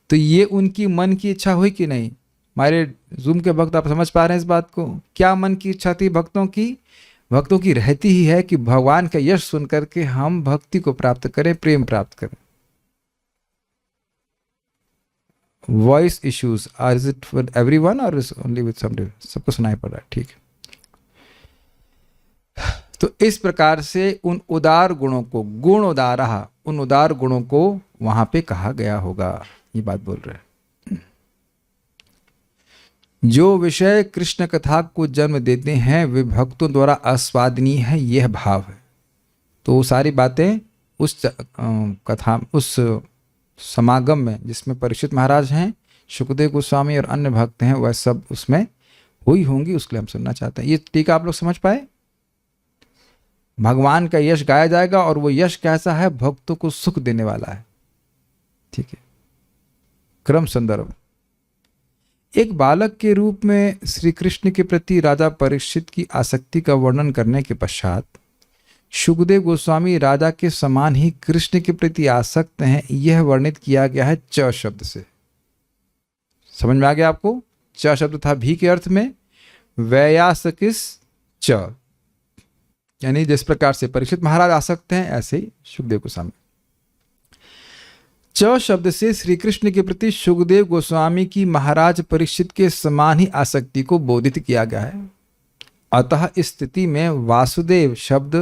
तो ये उनकी मन की इच्छा हुई कि नहीं? हमारे जूम के भक्त आप समझ पा रहे हैं इस बात को? क्या मन की इच्छा थी भक्तों की? भक्तों की रहती ही है कि भगवान का यश सुन करके हम भक्ति को प्राप्त करें, प्रेम प्राप्त करें। Voice issues, are is it for everyone और इज ओनली विद सम? सबको सुनाई पड़ रहा है, ठीक है? तो इस प्रकार से उन उदार गुणों को, गुण उदारहा, उन उदार गुणों को वहां पे कहा गया होगा। ये बात बोल रहे हैं। जो विषय कृष्ण कथा को जन्म देते हैं वे भक्तों द्वारा आस्वादनीय है, यह भाव है। तो वो सारी बातें उस कथा, उस समागम में जिसमें परीक्षित महाराज हैं, सुखदेव गोस्वामी और अन्य भक्त हैं, वह सब उसमें हुई होंगी, उसके लिए हम सुनना चाहते हैं। ये टीका आप लोग समझ पाए? भगवान का यश गाया जाएगा, और वो यश कैसा है? भक्तों को सुख देने वाला है, ठीक है? क्रम संदर्भ। एक बालक के रूप में श्री कृष्ण के प्रति राजा परीक्षित की आसक्ति का वर्णन करने के पश्चात सुखदेव गोस्वामी राजा के समान ही कृष्ण के प्रति आसक्त हैं, यह वर्णित किया गया है च शब्द से। समझ में आ गया आपको? च शब्द था भी के अर्थ में, वैयासकिस च, यानी जिस प्रकार से परीक्षित महाराज आसक्त हैं ऐसे ही सुखदेव गोस्वामी। च शब्द से श्री कृष्ण के प्रति सुखदेव गोस्वामी की महाराज परीक्षित के समान ही आसक्ति को बोधित किया गया है। अतः इस स्थिति में वासुदेव शब्द,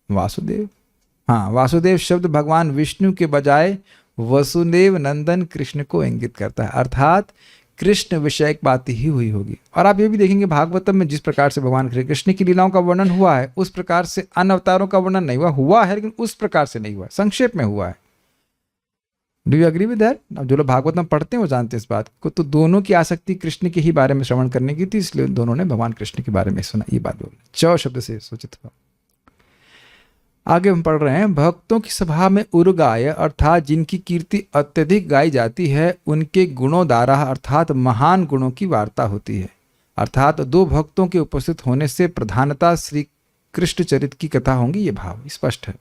वासुदेव शब्द भगवान विष्णु के बजाय वसुदेव नंदन कृष्ण को इंगित करता है, अर्थात कृष्ण विषयक बात ही हुई होगी। और आप ये भी देखेंगे भागवतम में जिस प्रकार से भगवान श्री कृष्ण की लीलाओं का वर्णन हुआ है, उस प्रकार से अन्य अवतारों का वर्णन नहीं हुआ है, लेकिन उस प्रकार से नहीं हुआ, संक्षेप में हुआ है। Do you agree with that? अब जो लोग भागवतम पढ़ते हैं वो जानते हैं इस बात को। तो दोनों की आसक्ति कृष्ण के ही बारे में श्रवण करने की थी, इसलिए दोनों ने भगवान कृष्ण के बारे में सुना। ये बात बोल, च शब्द से सूचित हुआ। आगे हम पढ़ रहे हैं, भक्तों की सभा में उर्गाय अर्थात जिनकी कीर्ति अत्यधिक गाई जाती है, उनके गुणों द्वारा अर्थात महान गुणों की वार्ता होती है। अर्थात दो भक्तों के उपस्थित होने से प्रधानता श्री कृष्ण चरित्र की कथा होंगी, ये भाव स्पष्ट है।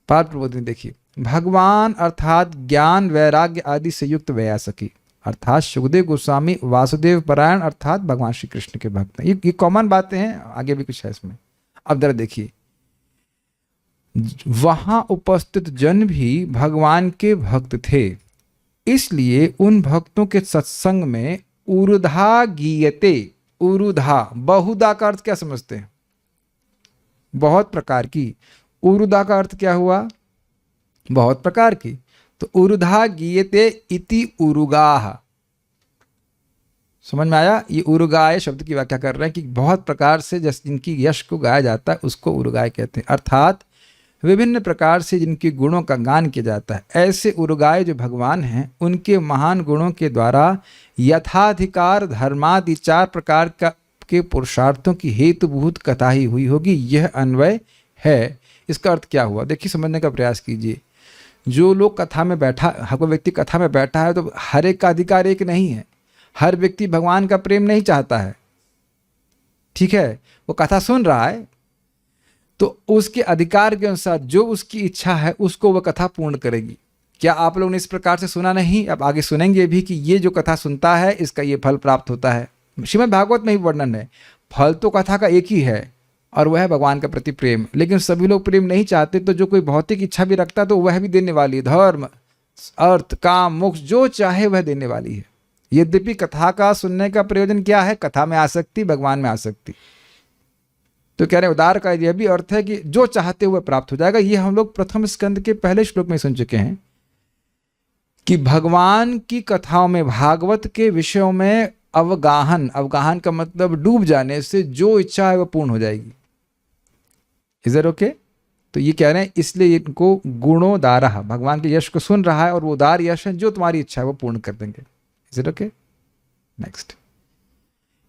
पाद प्रबोधन देखिए, भगवान अर्थात ज्ञान वैराग्य आदि से युक्त वैयासकी अर्थात सुखदेव गोस्वामी वासुदेव परायण अर्थात भगवान श्री कृष्ण के भक्त हैं। ये कॉमन बातें हैं, आगे भी कुछ है इसमें। अब जरा देखिए, वहां उपस्थित जन भी भगवान के भक्त थे, इसलिए उन भक्तों के सत्संग में उरुधा गीयते, उरुधा बहुधा का अर्थ क्या समझते हैं? बहुत प्रकार की। उरुधा का अर्थ क्या हुआ? बहुत प्रकार की। तो उरुधा गीयते इति उरुगाह, समझ में आया? ये उरुगाय शब्द की व्याख्या कर रहे हैं कि बहुत प्रकार से जैसे जिनकी यश को गाया जाता है उसको उरुगाय कहते हैं, अर्थात विभिन्न प्रकार से जिनके गुणों का गान किया जाता है। ऐसे उरुगाय जो भगवान हैं उनके महान गुणों के द्वारा यथाधिकार धर्मादि 4 प्रकार के पुरुषार्थों की हेतुभूत कथा ही हुई होगी, यह अन्वय है। इसका अर्थ क्या हुआ? देखिए, समझने का प्रयास कीजिए। जो लोग कथा में बैठा, हर कोई व्यक्ति कथा में बैठा है तो हर एक का अधिकार एक नहीं है। हर व्यक्ति भगवान का प्रेम नहीं चाहता है, ठीक है? वो कथा सुन रहा है तो उसके अधिकार के अनुसार जो उसकी इच्छा है उसको वह कथा पूर्ण करेगी। क्या आप लोगों ने इस प्रकार से सुना नहीं? अब आगे सुनेंगे भी कि ये जो कथा सुनता है इसका ये फल प्राप्त होता है। श्रीमद् भागवत में ही वर्णन है। फल तो कथा का एक ही है और वह है भगवान का प्रति प्रेम। लेकिन सभी लोग प्रेम नहीं चाहते, तो जो कोई भौतिक इच्छा भी रखता है तो वह भी देने वाली है। धर्म, अर्थ, काम, मोक्ष जो चाहे वह देने वाली है। यद्यपि कथा का सुनने का प्रयोजन क्या है? कथा में आसक्ति, भगवान में आसक्ति। तो कह रहे उदार का यह भी अर्थ है कि जो चाहते हुए प्राप्त हो जाएगा। ये हम लोग प्रथम स्कंद के पहले श्लोक में सुन चुके हैं कि भगवान की कथाओं में, भागवत के विषयों में अवगाहन, अवगाहन का मतलब डूब जाने से जो इच्छा है वह पूर्ण हो जाएगी। Is it okay? तो ये कह रहे हैं इसलिए इनको गुणोदारः, भगवान के यश को सुन रहा है और वो उदार यश है, जो तुम्हारी इच्छा है वो पूर्ण कर देंगे। Is it okay? नेक्स्ट,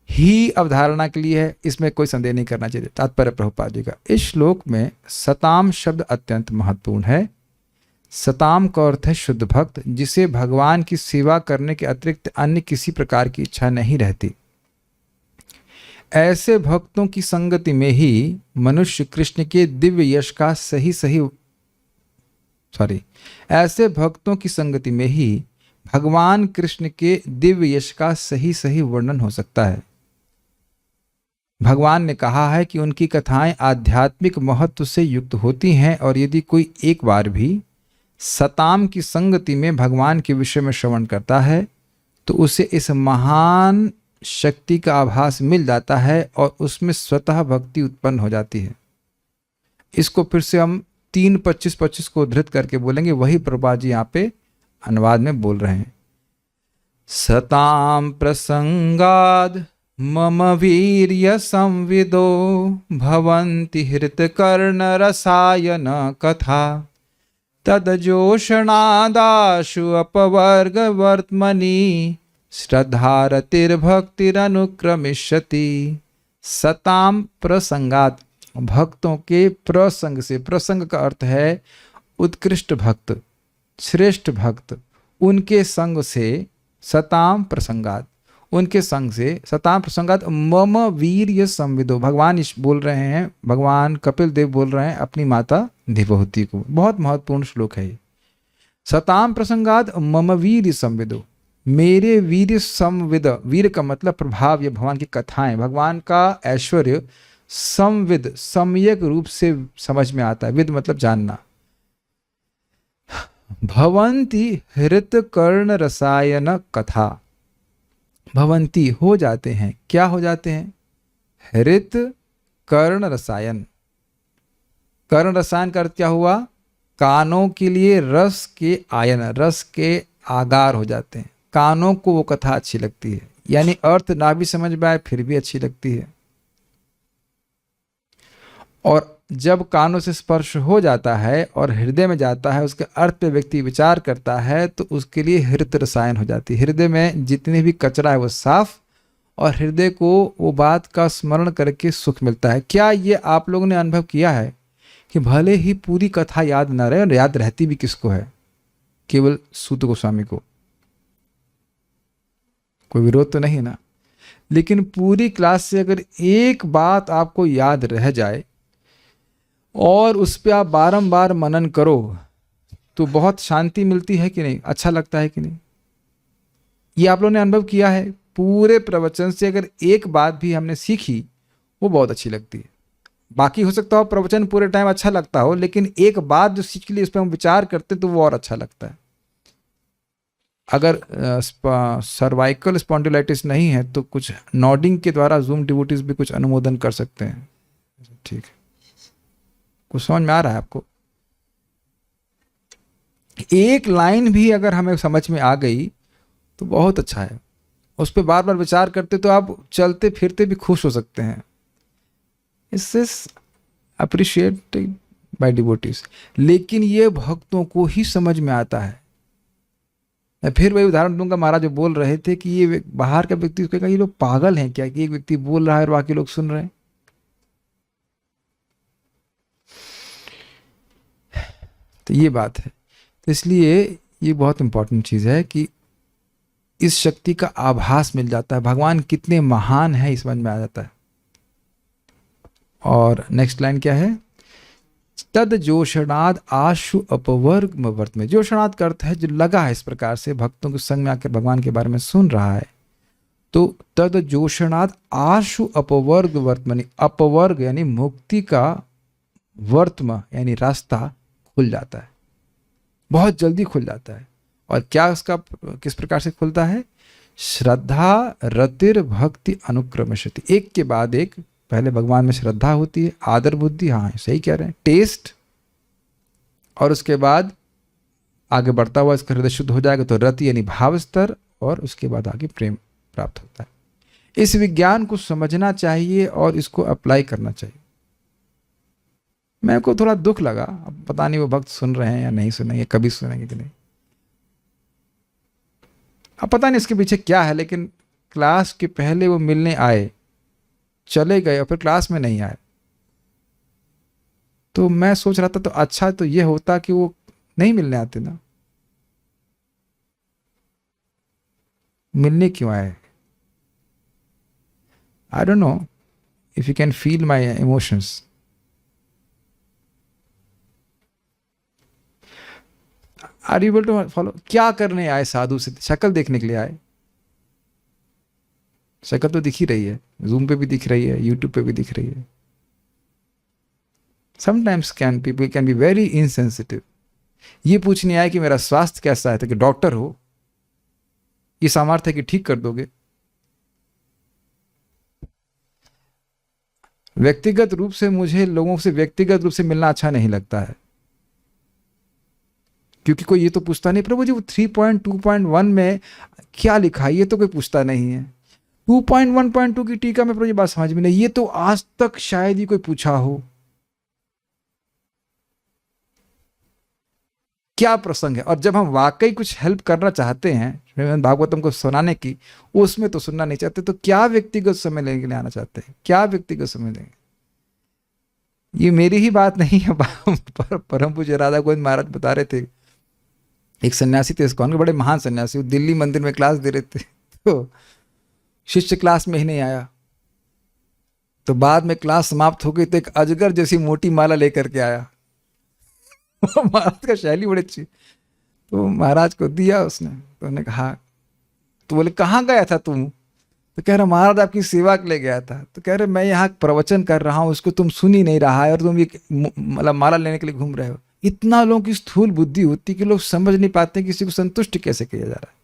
ही अवधारणा के लिए है, इसमें कोई संदेह नहीं करना चाहिए। तात्पर्य प्रभुपाद जी का। इस श्लोक में सताम शब्द अत्यंत महत्वपूर्ण है। सताम का अर्थ है शुद्ध भक्त, जिसे भगवान की सेवा करने के अतिरिक्त अन्य किसी प्रकार की इच्छा नहीं रहती। ऐसे भक्तों की संगति में ही मनुष्य कृष्ण के दिव्य यश का ऐसे भक्तों की संगति में ही भगवान कृष्ण के दिव्य यश का सही वर्णन हो सकता है। भगवान ने कहा है कि उनकी कथाएं आध्यात्मिक महत्व से युक्त होती हैं और यदि कोई एक बार भी सताम की संगति में भगवान के विषय में श्रवण करता है तो उसे इस महान शक्ति का आभास मिल जाता है और उसमें स्वतः भक्ति उत्पन्न हो जाती है। इसको फिर से हम 3:25-25 को उद्धृत करके बोलेंगे, वही प्रभुपाद जी यहाँ पे अनुवाद में बोल रहे हैं। सताम प्रसंगाद मम वीर्य संविदो भवन्ति हृतकर्ण रसायन कथा तदजोषणादाशु अपवर्ग वर्त्मनि श्रद्धारतिर्भक्तिरनुक्रमिष्यति। सताम प्रसंगात, भक्तों के प्रसंग से, प्रसंग का अर्थ है उत्कृष्ट भक्त, श्रेष्ठ भक्त, उनके संग से, सताम प्रसंगात, उनके संग से, सताम प्रसंगात मम वीर्य संविदो। भगवान बोल रहे हैं, भगवान कपिल देव बोल रहे हैं अपनी माता देवहूति को। बहुत महत्वपूर्ण श्लोक है ये। सताम प्रसंगात मम वीर्य संविदो, मेरे वीर्य संविद, वीर का मतलब प्रभाव, ये भगवान की कथाएं, भगवान का ऐश्वर्य संविद, सम्यक रूप से समझ में आता है। विद मतलब जानना। भवंती हृत कर्ण रसायन कथा, भवंती हो जाते हैं, क्या हो जाते हैं? हृत कर्ण रसायन। कर्ण रसायन का अर्थ क्या हुआ? कानों के लिए रस के आयन, रस के आगार हो जाते हैं। कानों को वो कथा अच्छी लगती है, यानी अर्थ ना भी समझ में आए फिर भी अच्छी लगती है। और जब कानों से स्पर्श हो जाता है और हृदय में जाता है, उसके अर्थ पे व्यक्ति विचार करता है तो उसके लिए हृत रसायन हो जाती है। हृदय में जितनी भी कचरा है वो साफ, और हृदय को वो बात का स्मरण करके सुख मिलता है। क्या ये आप लोगों ने अनुभव किया है कि भले ही पूरी कथा याद न रहे, और याद रहती भी किसको है? केवल सूत गोस्वामी को। कोई विरोध तो नहीं ना? लेकिन पूरी क्लास से अगर एक बात आपको याद रह जाए और उस पर आप बारंबार मनन करो तो बहुत शांति मिलती है कि नहीं? अच्छा लगता है कि नहीं? ये आप लोगों ने अनुभव किया है? पूरे प्रवचन से अगर एक बात भी हमने सीखी वो बहुत अच्छी लगती है। बाकी हो सकता हो प्रवचन पूरे टाइम अच्छा लगता हो, लेकिन एक बात जो सीख ली उस पर हम विचार करते तो वो और अच्छा लगता है। अगर सर्वाइकल स्पॉन्डिलाइटिस नहीं है तो कुछ नॉडिंग के द्वारा जूम डिवोटीज भी कुछ अनुमोदन कर सकते हैं। ठीक है, कुछ समझ में आ रहा है आपको? एक लाइन भी अगर हमें समझ में आ गई तो बहुत अच्छा है। उस पर बार बार विचार करते तो आप चलते फिरते भी खुश हो सकते हैं। इससे अप्रिशिएटेड बाय डिवोटीज। लेकिन ये भक्तों को ही समझ में आता है। मैं फिर वही उदाहरण दूंगा, महाराज जो बोल रहे थे कि ये बाहर का व्यक्ति उसको कहा ये लोग पागल हैं क्या कि एक व्यक्ति बोल रहा है और बाकी लोग सुन रहे हैं। तो ये बात है। तो इसलिए ये बहुत इंपॉर्टेंट चीज़ है कि इस शक्ति का आभास मिल जाता है, भगवान कितने महान है इस समझ में आ जाता है। और नेक्स्ट लाइन क्या है, तद जोषणाद आशु अपवर्ग वर्त में। जोषणाद का अर्थ है जो लगा है इस प्रकार से भक्तों के संग में आकर भगवान के बारे में सुन रहा है। तो तद जोषणाद आशु अपवर्ग वर्तमनि, अपवर्ग यानी मुक्ति का वर्तम यानी रास्ता खुल जाता है, बहुत जल्दी खुल जाता है। और क्या उसका किस प्रकार से खुलता है, श्रद्धा रतिर भक्ति अनुक्रमशति, एक के बाद एक। पहले भगवान में श्रद्धा होती है, आदर बुद्धि, हाँ सही कह रहे हैं, टेस्ट, और उसके बाद आगे बढ़ता हुआ इसका हृदय शुद्ध हो जाएगा तो रति यानी भाव स्तर, और उसके बाद आगे प्रेम प्राप्त होता है। इस विज्ञान को समझना चाहिए और इसको अप्लाई करना चाहिए। मेरे को थोड़ा दुख लगा, अब पता नहीं वो भक्त सुन रहे हैं या नहीं सुनेंगे, कभी सुनेंगे कि नहीं, अब पता नहीं इसके पीछे क्या है। लेकिन क्लास के पहले वो मिलने आए, चले गए और फिर क्लास में नहीं आए। तो मैं सोच रहा था तो अच्छा तो ये होता कि वो नहीं मिलने आते ना, मिलने क्यों आए। I don't know if you can feel my emotions. Are you able to follow. क्या करने आए साधु से, शक्ल देखने के लिए आए। शक्ल तो दिख ही रही है, जूम पे भी दिख रही है, यूट्यूब पे भी दिख रही है। Sometimes people can be very insensitive. ये पूछने आए कि मेरा स्वास्थ्य कैसा है, तो कि डॉक्टर हो, ये सामर्थ्य है कि ठीक कर दोगे। व्यक्तिगत रूप से मुझे लोगों से व्यक्तिगत रूप से मिलना अच्छा नहीं लगता है, क्योंकि कोई ये तो पूछता नहीं प्रभु जी वो 3.2.1 में क्या लिखा है, ये तो कोई पूछता नहीं है। 2.1.2 की टीका में प्रभु जी बात समझ में नहीं, ये तो आज तक शायद ही कोई पूछा हो। क्या प्रसंग है। और जब हम वाकई कुछ हेल्प करना चाहते हैं श्रीमद् भागवतम को सुनाने की, उसमें तो सुनना नहीं चाहते, तो क्या व्यक्तिगत समय लेने के लिए आना चाहते हैं, क्या व्यक्तिगत समय लेंगे। ये मेरी ही बात नहीं है, परम पूज्य राधा गोविंद महाराज बता रहे थे, एक सन्यासी थे इस्कॉन के, बड़े महान सन्यासी, वो दिल्ली मंदिर में क्लास दे रहे थे, तो शिष्य क्लास में ही नहीं आया। तो बाद में क्लास समाप्त हो गई तो एक अजगर जैसी मोटी माला लेकर के आया। महाराज का शैली बड़ी अच्छी, तो महाराज को दिया उसने, तो उन्होंने कहा, तो बोले कहाँ गया था तुम, तो कह रहा महाराज आपकी सेवा के लिए गया था। तो कह रहे मैं यहाँ प्रवचन कर रहा हूँ, उसको तुम सुन ही नहीं रहा है और तुम ये मतलब माला लेने के लिए घूम रहे हो। इतना लोगों की स्थूल बुद्धि होती कि लोग समझ नहीं पाते किसी को संतुष्ट कैसे किया जा रहा है।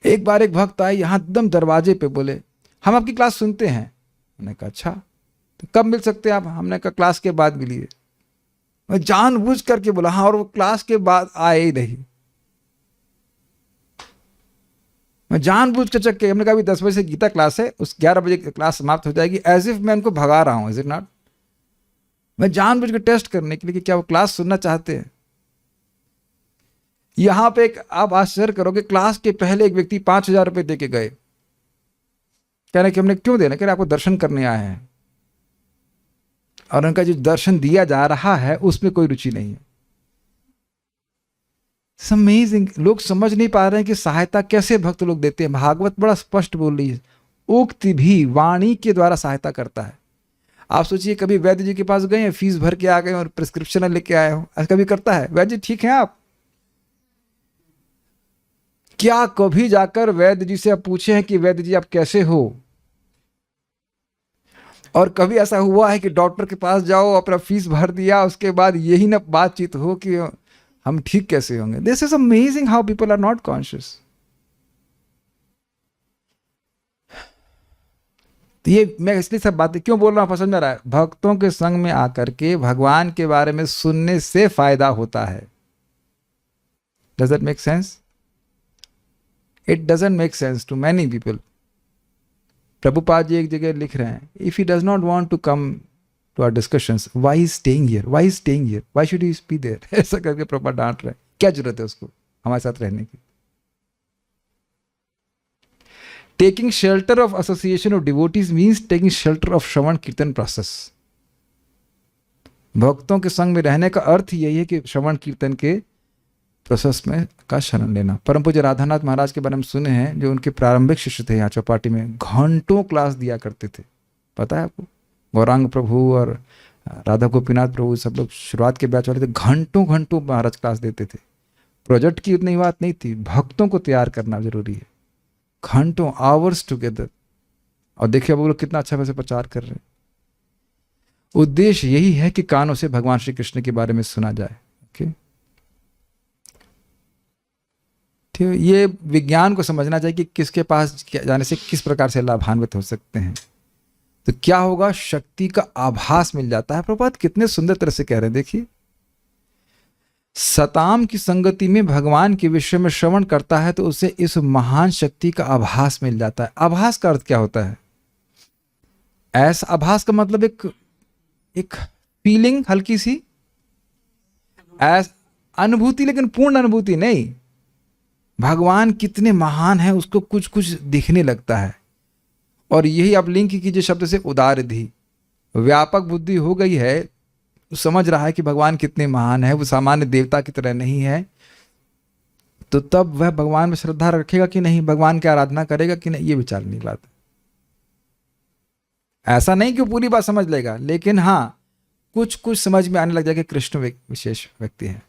एक बार एक भक्त आए यहाँ एकदम दरवाजे पे, बोले हम आपकी क्लास सुनते हैं। मैंने कहा अच्छा, तो कब मिल सकते हैं आप। हमने कहा क्लास के बाद मिलिए। मैं जानबूझ करके बोला हाँ, और वो क्लास के बाद आए ही नहीं। मैं जानबूझ के चक्के, हमने कहा अभी 10 बजे से गीता क्लास है, उस 11 बजे क्लास समाप्त हो जाएगी, एज इफ मैं उनको भगा रहा हूं, इज इट नॉट। मैं जानबूझ के टेस्ट करने के लिए कि क्या वो क्लास सुनना चाहते हैं। यहां पे एक आप आश्चर्य करोगे, क्लास के पहले एक व्यक्ति 5,000 रुपए दे के गए, कह रहे कि हमने क्यों देना, कह रहे आपको दर्शन करने आए हैं, और उनका जो दर्शन दिया जा रहा है उसमें कोई रुचि नहीं है। अमेजिंग। लोग समझ नहीं पा रहे हैं कि सहायता कैसे भक्त लोग देते हैं। भागवत बड़ा स्पष्ट बोल रही है, उक्ति भी वाणी के द्वारा सहायता करता है। आप सोचिए कभी वैद्य जी के पास गए हैं, फीस भर के आ गए और प्रिस्क्रिप्शन लेके आए हो, ऐसा कभी करता है वैद्य जी ठीक है आप। क्या कभी जाकर वैद्य जी से आप पूछे हैं कि वैद्य जी आप कैसे हो। और कभी ऐसा हुआ है कि डॉक्टर के पास जाओ, अपना फीस भर दिया, उसके बाद यही ना बातचीत हो कि हम ठीक कैसे होंगे। This is amazing how people are not conscious. तो ये मैं इसलिए सब बातें क्यों बोल रहा हूं, पसंद आ रहा है। भक्तों के संग में आकर के भगवान के बारे में सुनने से फायदा होता है। Does that make sense. It doesn't make sense to many people. Prabhupada ji एक जगह लिख रहे हैं, if he does not want to come to our discussions, why is staying here, why is staying here, why should he be there. ऐसा करके प्रभुपाद डांट रहे हैं। क्या जरूरत है उसको हमारे साथ रहने की। Taking shelter of association of devotees means taking shelter of shravan kirtan process. भक्तों के संग में रहने का अर्थ यही है कि श्रवण कीर्तन के प्रोसेस में का शरण लेना। परम पूज्य राधानाथ महाराज के बारे में सुने हैं, जो उनके प्रारंभिक शिष्य थे यहाँ चौपाटी में, घंटों क्लास दिया करते थे। पता है आपको, गौरांग प्रभु और राधा गोपीनाथ प्रभु सब लोग शुरुआत के बैच वाले थे, घंटों घंटों महाराज क्लास देते थे। प्रोजेक्ट की उतनी बात नहीं थी, भक्तों को तैयार करना जरूरी है, घंटों आवर्स टुगेदर। और देखिए वो लोग कितना अच्छा वैसे प्रचार कर रहे हैं। उद्देश्य यही है कि कानों से भगवान श्री कृष्ण के बारे में सुना जाए। ओके, ठीक, ये विज्ञान को समझना चाहिए कि किसके पास जाने से किस प्रकार से लाभान्वित हो सकते हैं। तो क्या होगा, शक्ति का आभास मिल जाता है। प्रभुपाद कितने सुंदर तरह से कह रहे हैं, देखिए, सताम की संगति में भगवान के विषय में श्रवण करता है तो उसे इस महान शक्ति का आभास मिल जाता है। आभास का अर्थ क्या होता है? ऐसा आभास का मतलब एक फीलिंग, हल्की सी अनुभूति, लेकिन पूर्ण अनुभूति नहीं। भगवान कितने महान है उसको कुछ कुछ दिखने लगता है। और यही आप लिंक कीजिए शब्द से उदारधि। व्यापक बुद्धि हो गई है, समझ रहा है कि भगवान कितने महान है, वो सामान्य देवता की तरह नहीं है, तो तब वह भगवान में श्रद्धा रखेगा कि नहीं, भगवान की आराधना करेगा कि नहीं, ये विचारने की बात है। ऐसा नहीं कि वो पूरी बात समझ लेगा, लेकिन हाँ कुछ कुछ समझ में आने लग जाएगा। कृष्ण विशेष व्यक्ति है।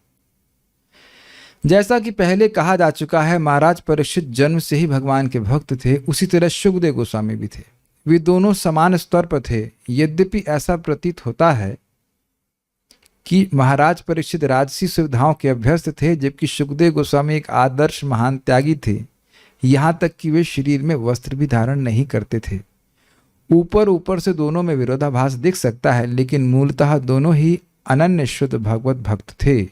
जैसा कि पहले कहा जा चुका है, महाराज परीक्षित जन्म से ही भगवान के भक्त थे, उसी तरह शुकदेव गोस्वामी भी थे। वे दोनों समान स्तर पर थे। यद्यपि ऐसा प्रतीत होता है कि महाराज परीक्षित राजसी सुविधाओं के अभ्यस्त थे, जबकि शुकदेव गोस्वामी एक आदर्श महान त्यागी थे। यहाँ तक कि वे शरीर में वस्त्र भी धारण नहीं करते थे। ऊपर ऊपर से दोनों में विरोधाभास दिख सकता है, लेकिन मूलतः दोनों ही अनन्य शुद्ध भगवत भक्त थे।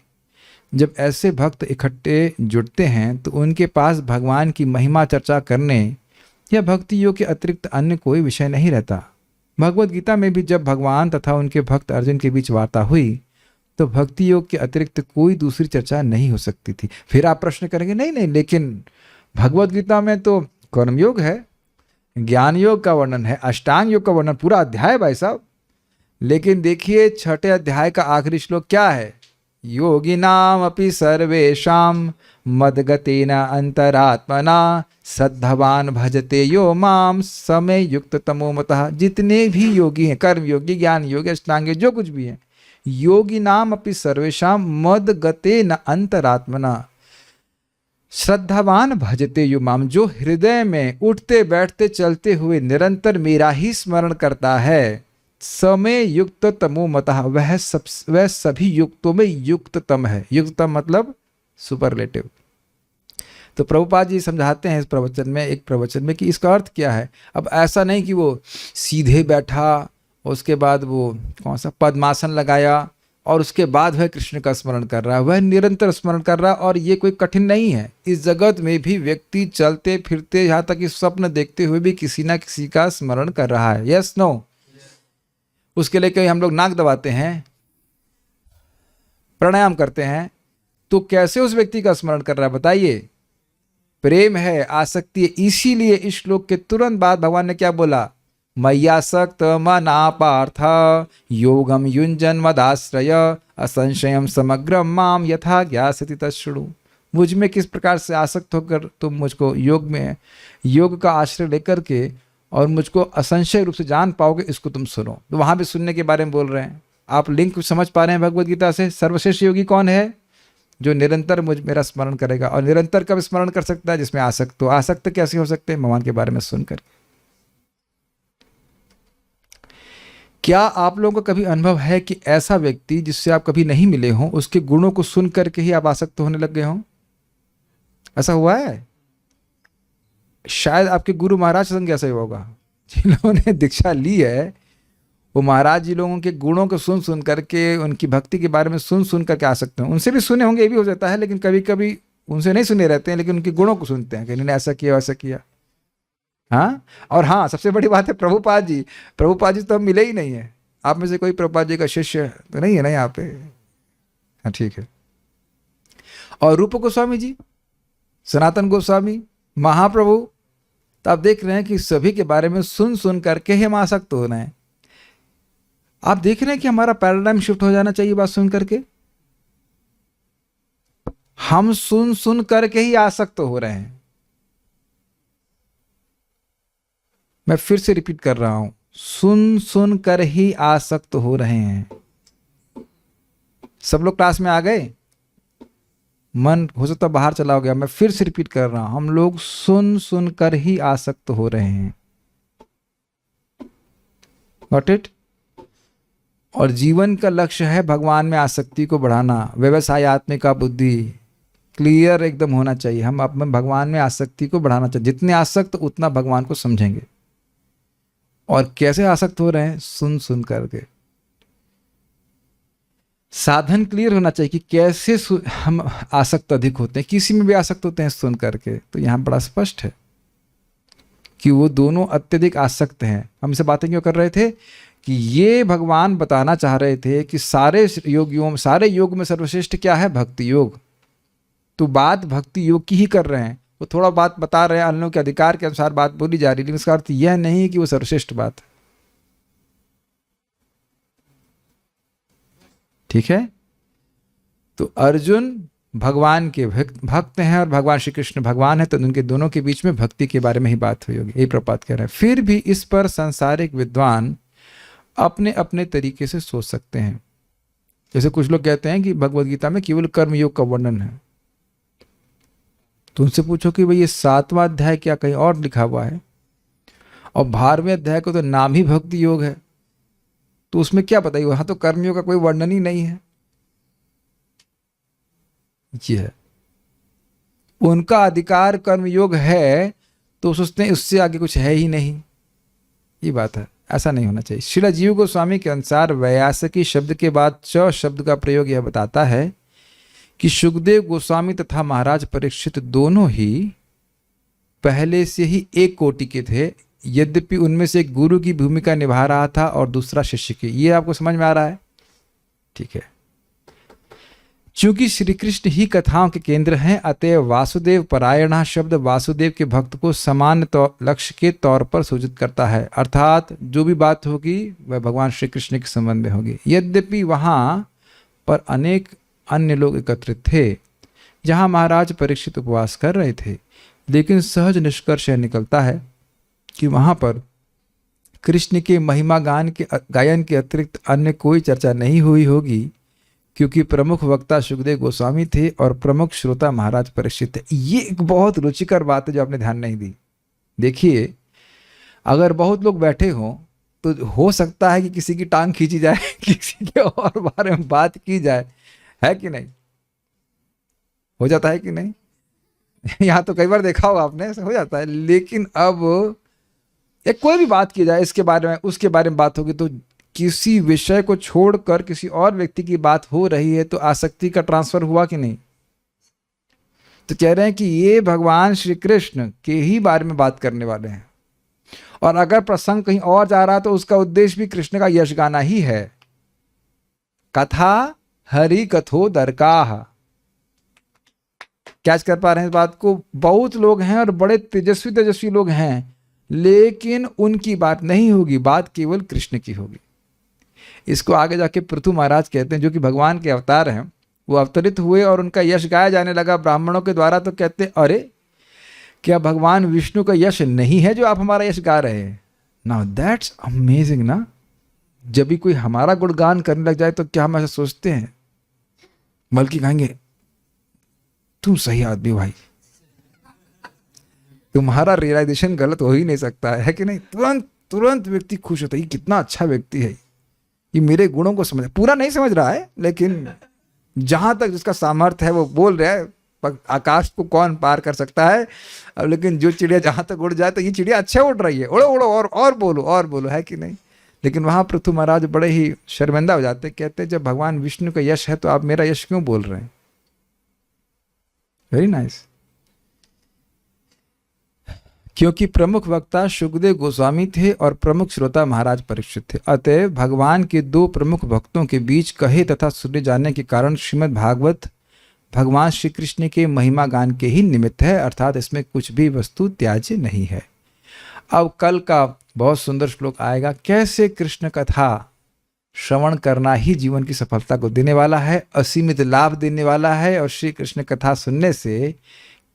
जब ऐसे भक्त इकट्ठे जुटते हैं तो उनके पास भगवान की महिमा चर्चा करने या भक्ति योग के अतिरिक्त अन्य कोई विषय नहीं रहता। भगवत गीता में भी जब भगवान तथा उनके भक्त अर्जुन के बीच वार्ता हुई तो भक्ति योग के अतिरिक्त कोई दूसरी चर्चा नहीं हो सकती थी। फिर आप प्रश्न करेंगे, नहीं, लेकिन भगवत गीता में तो कर्मयोग है, ज्ञान योग का वर्णन है, अष्टांग योग का वर्णन, पूरा अध्याय भाई साहब। लेकिन देखिए छठे अध्याय का आखिरी श्लोक क्या है? योगिनाम अपि सर्वेषां मद्गतेन अंतरात्मना श्रद्धावान भजते यो माम समय युक्त तमो मतः। जितने भी योगी हैं, कर्म योगी, ज्ञान योगी, अष्टांग, जो कुछ भी हैं, योगी नाम अपि सर्वेषां मद्गतेन अंतरात्मना श्रद्धावान भजते यो माम। जो हृदय में उठते बैठते चलते हुए निरंतर मेरा ही स्मरण करता है, समय युक्त तमो मतः, वह सभी युक्तों में युक्ततम है। युक्ततम मतलब सुपरलेटिव। तो प्रभुपाद जी समझाते हैं इस प्रवचन में, एक प्रवचन में, कि इसका अर्थ क्या है। अब ऐसा नहीं कि वो सीधे बैठा, उसके बाद वो कौन सा पद्मासन लगाया और उसके बाद वह कृष्ण का स्मरण कर रहा है। वह निरंतर स्मरण कर रहा है और ये कोई कठिन नहीं है। इस जगत में भी व्यक्ति चलते फिरते, यहाँ तक कि स्वप्न देखते हुए भी किसी ना किसी का स्मरण कर रहा है। Yes no? उसके लिए कहीं हम लोग नाक दबाते हैं, प्राणायाम करते हैं, तो कैसे उस व्यक्ति का स्मरण कर रहा है बताइए? प्रेम है, आसक्ति है। इसीलिए इस श्लोक के तुरंत बाद भगवान ने क्या बोला? मय्यासक्त मना पार्थ योगम युञ्जन मदाश्रय असंशयम समग्र माम यथा ज्ञास्यति तच्छृणु। मुझ में किस प्रकार से आसक्त होकर तुम मुझको योग का आश्रय लेकर के और मुझको असंशय रूप से जान पाओगे, इसको तुम सुनो। तो वहां भी सुनने के बारे में बोल रहे हैं। आप लिंक समझ पा रहे हैं भगवत गीता से? सर्वश्रेष्ठ योगी कौन है? जो निरंतर मेरा स्मरण करेगा। और निरंतर कब स्मरण कर सकता है? जिसमें आसक्त हो। आसक्त कैसे हो सकते हैं? भगवान के बारे में सुनकर। क्या आप लोगों का कभी अनुभव है कि ऐसा व्यक्ति जिससे आप कभी नहीं मिले हों, उसके गुणों को सुन करके ही आप आसक्त होने लग गए हों? ऐसा हुआ है? शायद आपके गुरु महाराज संग ऐसा ही होगा। जिन लोगों ने दीक्षा ली है वो महाराज जी लोगों के गुणों को सुन सुन करके, उनकी भक्ति के बारे में सुन सुन करके आ सकते हैं। उनसे भी सुने होंगे, ये भी हो जाता है, लेकिन कभी कभी उनसे नहीं सुने रहते हैं, लेकिन उनके गुणों को सुनते हैं कि इन्होंने ऐसा किया वैसा किया। हाँ, और हाँ, सबसे बड़ी बात है प्रभुपाद जी। प्रभुपाद जी तो हम मिले ही नहीं है। आप में से कोई प्रभुपाद जी का शिष्य तो नहीं है ना यहाँ पे? हाँ, ठीक है। और रूप गोस्वामी जी, सनातन गोस्वामी, महाप्रभु, तो आप देख रहे हैं कि सभी के बारे में सुन सुन करके ही हम आसक्त हो रहे हैं। आप देख रहे हैं कि हमारा पैराडाइम शिफ्ट हो जाना चाहिए बात सुन करके। हम सुन सुन करके ही आसक्त हो रहे हैं। मैं फिर से रिपीट कर रहा हूं, सुन सुन कर ही आसक्त हो रहे हैं। सब लोग क्लास में आ गए? मन हो सकता बाहर चला हो गया। मैं फिर से रिपीट कर रहा हूं, हम लोग सुन सुन कर ही आसक्त हो रहे हैं। Got it? और जीवन का लक्ष्य है भगवान में आसक्ति को बढ़ाना। व्यवसायत्मिका बुद्धि क्लियर एकदम होना चाहिए। हम अपने भगवान में आसक्ति को बढ़ाना चाहिए। जितने आसक्त उतना भगवान को समझेंगे। और कैसे आसक्त हो रहे हैं? सुन सुन करके। साधन क्लियर होना चाहिए कि कैसे हम आसक्त अधिक होते हैं। किसी में भी आसक्त होते हैं सुन करके। तो यहां बड़ा स्पष्ट है कि वो दोनों अत्यधिक आसक्त हैं। हम इसे बातें क्यों कर रहे थे कि ये भगवान बताना चाह रहे थे कि सारे योग में सर्वश्रेष्ठ क्या है? भक्ति योग। तो बात भक्ति योग की ही कर रहे हैं। वो थोड़ा बात बता रहे हैं, अन्यों के अधिकार के अनुसार बात बोली जा रही है, लेकिन इसका अर्थ यह नहीं है कि वो सर्वश्रेष्ठ बात है। ठीक है? तो अर्जुन भगवान के भक्त हैं और भगवान श्री कृष्ण भगवान है, तो उनके दोनों के बीच में भक्ति के बारे में ही बात हुई होगी। यही प्रपात कह रहे हैं। फिर भी इस पर सांसारिक विद्वान अपने अपने तरीके से सोच सकते हैं। जैसे कुछ लोग कहते हैं कि भगवद गीता में केवल कर्म योग का वर्णन है। तो उनसे पूछो कि भाई ये 7वां अध्याय क्या कहीं और लिखा हुआ है? और 12वें अध्याय को तो नाम ही भक्ति योग है, तो उसमें क्या बताइए? वहां तो कर्मयोग का कोई वर्णन ही नहीं है। ये है उनका अधिकार, कर्मयोग है, तो सोचते हैं उससे आगे कुछ है ही नहीं। ये बात है, ऐसा नहीं होना चाहिए। श्रील जीव गोस्वामी के अनुसार वैयासकी शब्द के बाद च शब्द का प्रयोग यह बताता है कि सुखदेव गोस्वामी तथा महाराज परीक्षित दोनों ही पहले से ही एक कोटि के थे, यद्यपि उनमें से एक गुरु की भूमिका निभा रहा था और दूसरा शिष्य की। ये आपको समझ में आ रहा है? ठीक है। चूंकि श्री कृष्ण ही कथाओं के केंद्र हैं, अतएव वासुदेव परायण शब्द वासुदेव के भक्त को समान लक्ष्य के तौर पर सूचित करता है। अर्थात जो भी बात होगी वह भगवान श्री कृष्ण के संबंध में होगी। यद्यपि वहां पर अनेक अन्य लोग एकत्रित थे जहां महाराज परीक्षित उपवास कर रहे थे, लेकिन सहज निष्कर्ष निकलता है कि वहां पर कृष्ण के महिमा गायन के अतिरिक्त अन्य कोई चर्चा नहीं हुई होगी, क्योंकि प्रमुख वक्ता सुखदेव गोस्वामी थे और प्रमुख श्रोता महाराज परीक्षित थे। ये एक बहुत रुचिकर बात है जो आपने ध्यान नहीं दी। देखिए, अगर बहुत लोग बैठे हों तो हो सकता है कि किसी की टांग खींची जाए, किसी के और बारे में बात की जाए, है कि नहीं? हो जाता है कि नहीं? यहाँ तो कई बार देखा होगा आपने, ऐसा हो जाता है। लेकिन अब एक कोई भी बात की जाए इसके बारे में, उसके बारे में बात होगी, तो किसी विषय को छोड़कर किसी और व्यक्ति की बात हो रही है, तो आसक्ति का ट्रांसफर हुआ कि नहीं? तो कह रहे हैं कि ये भगवान श्री कृष्ण के ही बारे में बात करने वाले हैं, और अगर प्रसंग कहीं और जा रहा है तो उसका उद्देश्य भी कृष्ण का यश गाना ही है। कथा हरि कथो दरकाह। कैच कर पा रहे हैं इस बात को? बहुत लोग हैं और बड़े तेजस्वी तेजस्वी लोग हैं, लेकिन उनकी बात नहीं होगी, बात केवल कृष्ण की होगी। इसको आगे जाके पृथु महाराज कहते हैं, जो कि भगवान के अवतार हैं। वो अवतरित हुए और उनका यश गाया जाने लगा ब्राह्मणों के द्वारा, तो कहते हैं, अरे क्या भगवान विष्णु का यश नहीं है जो आप हमारा यश गा रहे हैं? नाउ दैट्स अमेजिंग ना। जब भी कोई हमारा गुणगान करने लग जाए तो क्या हम ऐसा सोचते हैं? बल्कि कहेंगे तुम सही आदमी भाई, तुम्हारा रियलाइजेशन गलत हो ही नहीं सकता है कि नहीं? तुरंत तुरंत व्यक्ति खुश होता है, ये कितना अच्छा व्यक्ति है, ये मेरे गुणों को समझ, पूरा नहीं समझ रहा है, लेकिन जहां तक जिसका सामर्थ्य है वो बोल रहा है। आकाश को कौन पार कर सकता है? अब लेकिन जो चिड़िया जहां तक उड़ जाए, तो ये चिड़िया अच्छे उड़ रही है, उड़ो उड़ो और बोलो, है कि नहीं? लेकिन वहां पृथु महाराज बड़े ही शर्मिंदा हो जाते, कहते जब भगवान विष्णु का यश है तो आप मेरा यश क्यों बोल रहे हैं? Very nice. क्योंकि प्रमुख वक्ता सुखदेव गोस्वामी थे और प्रमुख श्रोता महाराज परीक्षित थे, अतएव भगवान के दो प्रमुख भक्तों के बीच कहे तथा सुने जाने के कारण श्रीमद् भागवत भगवान श्री कृष्ण के महिमा गान के ही निमित्त है, अर्थात इसमें कुछ भी वस्तु त्याज्य नहीं है। अब कल का बहुत सुंदर श्लोक आएगा, कैसे कृष्ण कथा श्रवण करना ही जीवन की सफलता को देने वाला है, असीमित लाभ देने वाला है, और श्री कृष्ण कथा सुनने से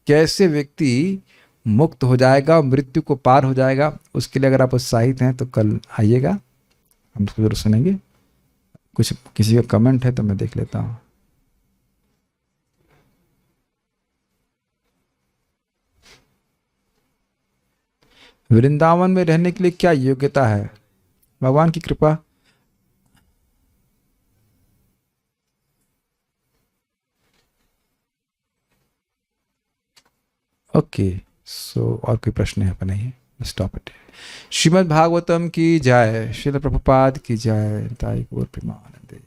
कैसे व्यक्ति मुक्त हो जाएगा, मृत्यु को पार हो जाएगा। उसके लिए अगर आप उत्साहित हैं तो कल आइएगा, हम उसको जरूर सुनेंगे। कुछ किसी का कमेंट है तो मैं देख लेता हूँ। वृंदावन में रहने के लिए क्या योग्यता है? भगवान की कृपा। ओके, सो और कोई प्रश्न है पर नहीं? Stop it. श्रीमद् भागवतम की जय, श्रील प्रभुपाद की जय, ताई गौर प्रेमानंद।